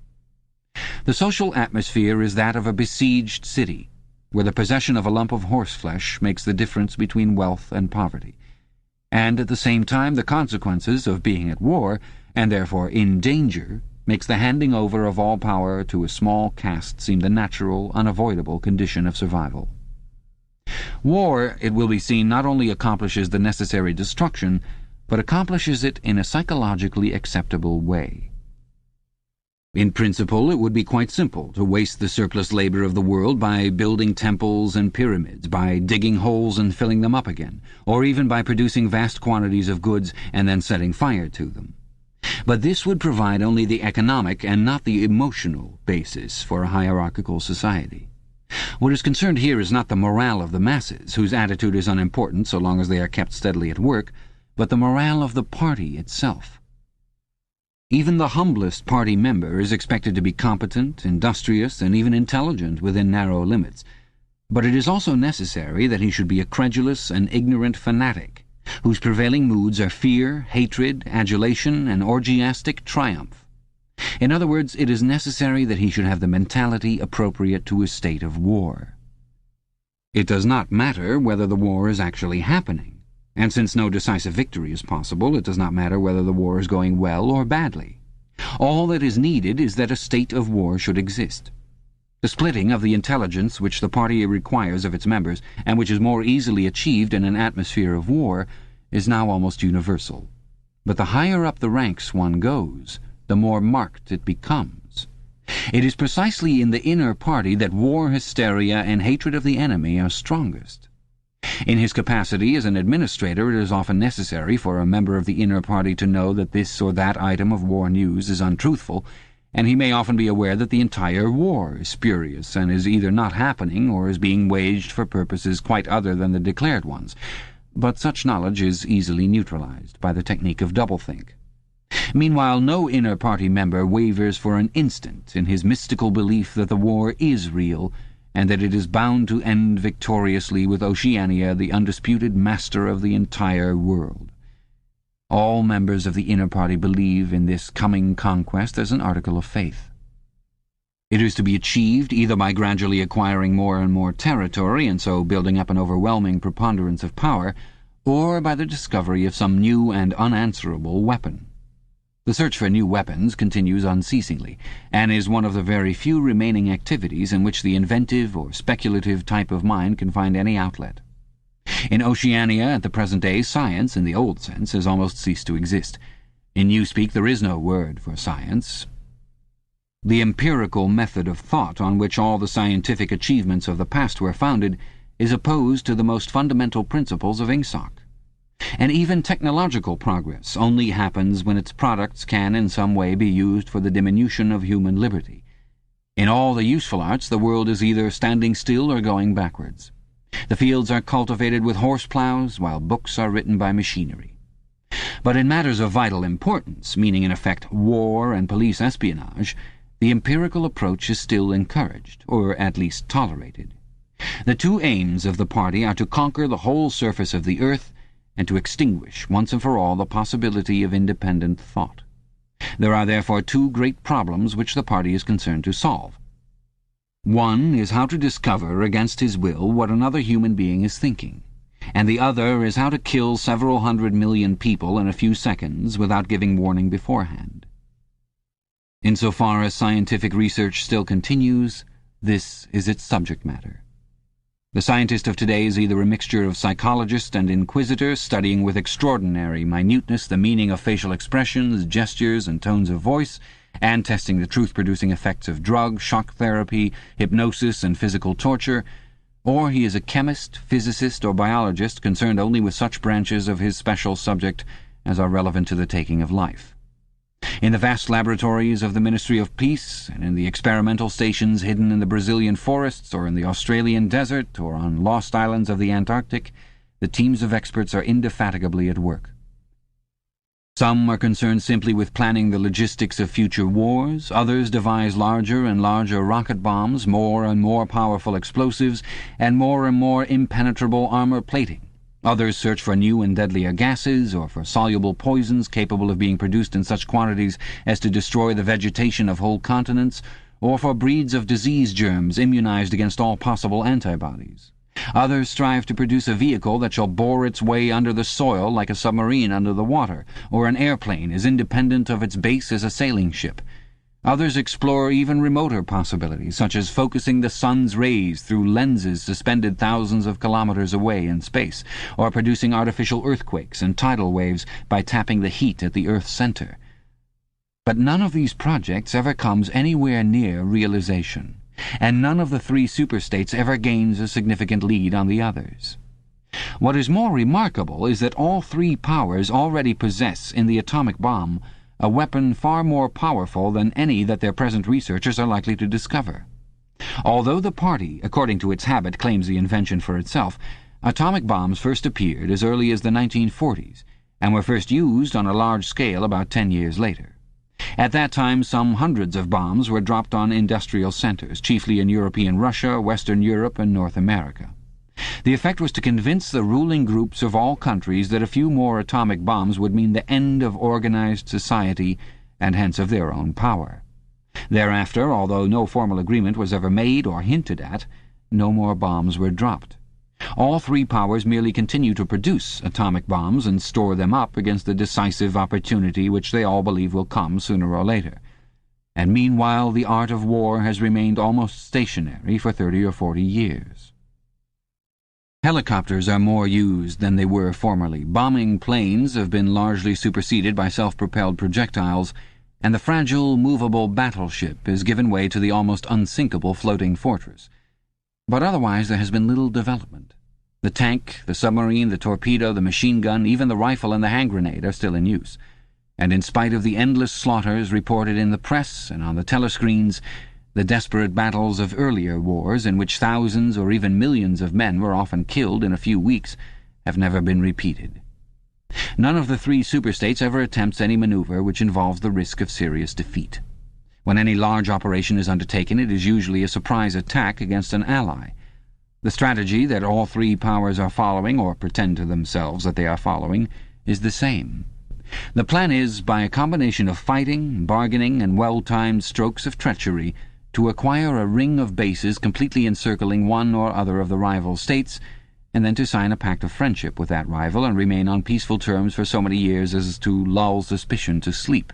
The social atmosphere is that of a besieged city, where the possession of a lump of horseflesh makes the difference between wealth and poverty. And at the same time, the consequences of being at war, and therefore in danger, makes the handing over of all power to a small caste seem the natural, unavoidable condition of survival. War, it will be seen, not only accomplishes the necessary destruction, but accomplishes it in a psychologically acceptable way. In principle, it would be quite simple to waste the surplus labor of the world by building temples and pyramids, by digging holes and filling them up again, or even by producing vast quantities of goods and then setting fire to them. But this would provide only the economic and not the emotional basis for a hierarchical society. What is concerned here is not the morale of the masses, whose attitude is unimportant so long as they are kept steadily at work, but the morale of the party itself. Even the humblest party member is expected to be competent, industrious, and even intelligent within narrow limits. But it is also necessary that he should be a credulous and ignorant fanatic, whose prevailing moods are fear, hatred, adulation, and orgiastic triumph. In other words, it is necessary that he should have the mentality appropriate to a state of war. It does not matter whether the war is actually happening, and since no decisive victory is possible, it does not matter whether the war is going well or badly. All that is needed is that a state of war should exist. The splitting of the intelligence which the party requires of its members, and which is more easily achieved in an atmosphere of war, is now almost universal. But the higher up the ranks one goes, the more marked it becomes. It is precisely in the inner party that war hysteria and hatred of the enemy are strongest. In his capacity as an administrator, it is often necessary for a member of the inner party to know that this or that item of war news is untruthful, and he may often be aware that the entire war is spurious and is either not happening or is being waged for purposes quite other than the declared ones. But such knowledge is easily neutralized by the technique of doublethink. Meanwhile, no inner party member wavers for an instant in his mystical belief that the war is real, and that it is bound to end victoriously with Oceania the undisputed master of the entire world. All members of the inner party believe in this coming conquest as an article of faith. It is to be achieved either by gradually acquiring more and more territory, and so building up an overwhelming preponderance of power, or by the discovery of some new and unanswerable weapon. The search for new weapons continues unceasingly, and is one of the very few remaining activities in which the inventive or speculative type of mind can find any outlet. In Oceania at the present day, science, in the old sense, has almost ceased to exist. In newspeak there is no word for science. The empirical method of thought on which all the scientific achievements of the past were founded is opposed to the most fundamental principles of Ingsoc. And even technological progress only happens when its products can in some way be used for the diminution of human liberty. In all the useful arts, the world is either standing still or going backwards. The fields are cultivated with horse-plows, while books are written by machinery. But in matters of vital importance, meaning in effect war and police espionage, the empirical approach is still encouraged, or at least tolerated. The two aims of the party are to conquer the whole surface of the earth, and to extinguish once and for all the possibility of independent thought. There are therefore two great problems which the party is concerned to solve. One is how to discover against his will what another human being is thinking, and the other is how to kill several 100 million people in a few seconds without giving warning beforehand. Insofar as scientific research still continues, this is its subject matter. The scientist of today is either a mixture of psychologist and inquisitor, studying with extraordinary minuteness the meaning of facial expressions, gestures, and tones of voice, and testing the truth-producing effects of drug, shock therapy, hypnosis, and physical torture, or he is a chemist, physicist, or biologist concerned only with such branches of his special subject as are relevant to the taking of life. In the vast laboratories of the Ministry of Peace, and in the experimental stations hidden in the Brazilian forests, or in the Australian desert, or on lost islands of the Antarctic, the teams of experts are indefatigably at work. Some are concerned simply with planning the logistics of future wars, others devise larger and larger rocket bombs, more and more powerful explosives, and more impenetrable armor plating. Others search for new and deadlier gases, or for soluble poisons capable of being produced in such quantities as to destroy the vegetation of whole continents, or for breeds of disease germs immunized against all possible antibodies. Others strive to produce a vehicle that shall bore its way under the soil like a submarine under the water, or an airplane as independent of its base as a sailing ship. Others explore even remoter possibilities, such as focusing the sun's rays through lenses suspended thousands of kilometers away in space, or producing artificial earthquakes and tidal waves by tapping the heat at the Earth's center. But none of these projects ever comes anywhere near realization, and none of the three superstates ever gains a significant lead on the others. What is more remarkable is that all three powers already possess in the atomic bomb a weapon far more powerful than any that their present researchers are likely to discover. Although the party, according to its habit, claims the invention for itself, atomic bombs first appeared as early as the 1940s, and were first used on a large scale about 10 years later. At that time, some hundreds of bombs were dropped on industrial centers, chiefly in European Russia, Western Europe, and North America. The effect was to convince the ruling groups of all countries that a few more atomic bombs would mean the end of organized society and hence of their own power. Thereafter, although no formal agreement was ever made or hinted at, no more bombs were dropped. All three powers merely continue to produce atomic bombs and store them up against the decisive opportunity which they all believe will come sooner or later. And meanwhile the art of war has remained almost stationary for 30 or 40 years. Helicopters are more used than they were formerly. Bombing planes have been largely superseded by self-propelled projectiles, and the fragile, movable battleship has given way to the almost unsinkable floating fortress. But otherwise there has been little development. The tank, the submarine, the torpedo, the machine gun, even the rifle and the hand grenade are still in use. And in spite of the endless slaughters reported in the press and on the telescreens, the desperate battles of earlier wars, in which thousands or even millions of men were often killed in a few weeks, have never been repeated. None of the three superstates ever attempts any maneuver which involves the risk of serious defeat. When any large operation is undertaken, it is usually a surprise attack against an ally. The strategy that all three powers are following, or pretend to themselves that they are following, is the same. The plan is, by a combination of fighting, bargaining, and well-timed strokes of treachery, to acquire a ring of bases completely encircling one or other of the rival states, and then to sign a pact of friendship with that rival and remain on peaceful terms for so many years as to lull suspicion to sleep.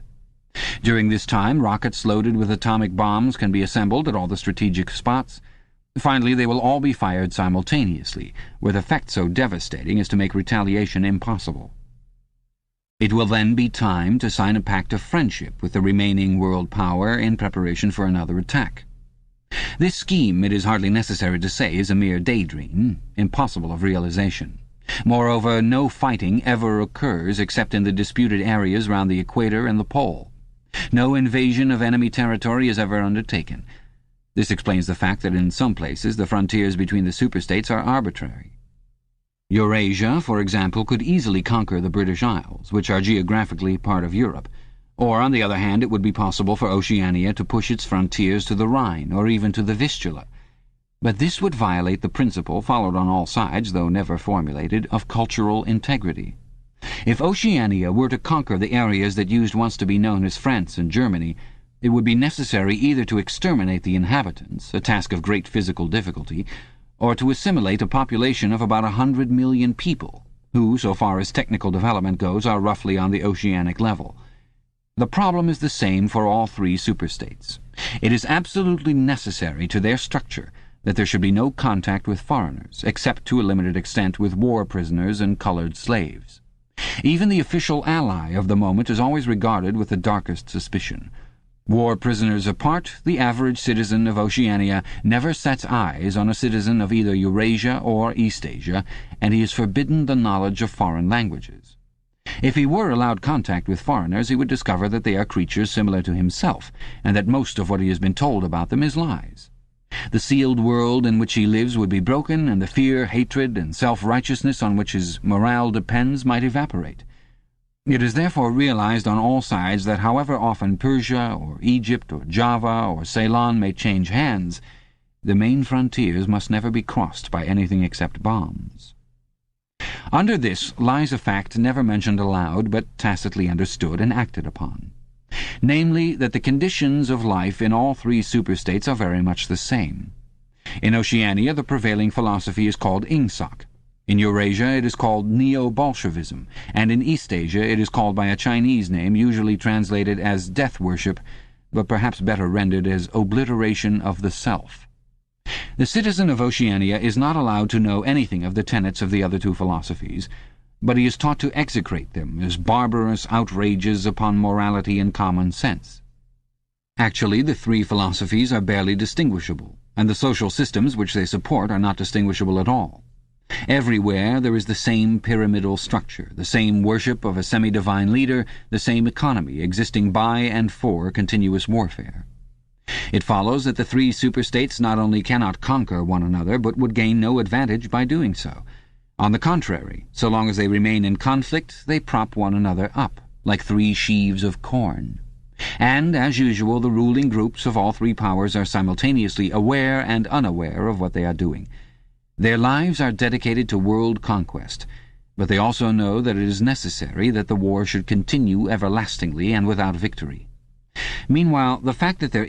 During this time, rockets loaded with atomic bombs can be assembled at all the strategic spots. Finally, they will all be fired simultaneously, with effect so devastating as to make retaliation impossible. It will then be time to sign a pact of friendship with the remaining world power in preparation for another attack. This scheme, it is hardly necessary to say, is a mere daydream, impossible of realization. Moreover, no fighting ever occurs except in the disputed areas round the equator and the pole. No invasion of enemy territory is ever undertaken. This explains the fact that in some places the frontiers between the superstates are arbitrary. Eurasia, for example, could easily conquer the British Isles, which are geographically part of Europe, or, on the other hand, it would be possible for Oceania to push its frontiers to the Rhine, or even to the Vistula. But this would violate the principle, followed on all sides, though never formulated, of cultural integrity. If Oceania were to conquer the areas that used once to be known as France and Germany, it would be necessary either to exterminate the inhabitants, a task of great physical difficulty, or to assimilate a population of about 100 million people, who, so far as technical development goes, are roughly on the oceanic level. The problem is the same for all three superstates. It is absolutely necessary to their structure that there should be no contact with foreigners, except to a limited extent with war prisoners and colored slaves. Even the official ally of the moment is always regarded with the darkest suspicion. War prisoners apart, the average citizen of Oceania never sets eyes on a citizen of either Eurasia or Eastasia, and he is forbidden the knowledge of foreign languages. If he were allowed contact with foreigners, he would discover that they are creatures similar to himself, and that most of what he has been told about them is lies. The sealed world in which he lives would be broken, and the fear, hatred, and self-righteousness on which his morale depends might evaporate. It is therefore realized on all sides that however often Persia, or Egypt, or Java, or Ceylon may change hands, the main frontiers must never be crossed by anything except bombs. Under this lies a fact never mentioned aloud, but tacitly understood and acted upon. Namely, that the conditions of life in all three superstates are very much the same. In Oceania, the prevailing philosophy is called Ingsoc. In Eurasia, it is called Neo-Bolshevism, and in Eastasia it is called by a Chinese name usually translated as death worship, but perhaps better rendered as obliteration of the self. The citizen of Oceania is not allowed to know anything of the tenets of the other two philosophies, but he is taught to execrate them as barbarous outrages upon morality and common sense. Actually, the three philosophies are barely distinguishable, and the social systems which they support are not distinguishable at all. Everywhere there is the same pyramidal structure, the same worship of a semi-divine leader, the same economy existing by and for continuous warfare. It follows that the three superstates not only cannot conquer one another, but would gain no advantage by doing so. On the contrary, so long as they remain in conflict, they prop one another up, like three sheaves of corn. And, as usual, the ruling groups of all three powers are simultaneously aware and unaware of what they are doing. Their lives are dedicated to world conquest, but they also know that it is necessary that the war should continue everlastingly and without victory. Meanwhile, the fact that there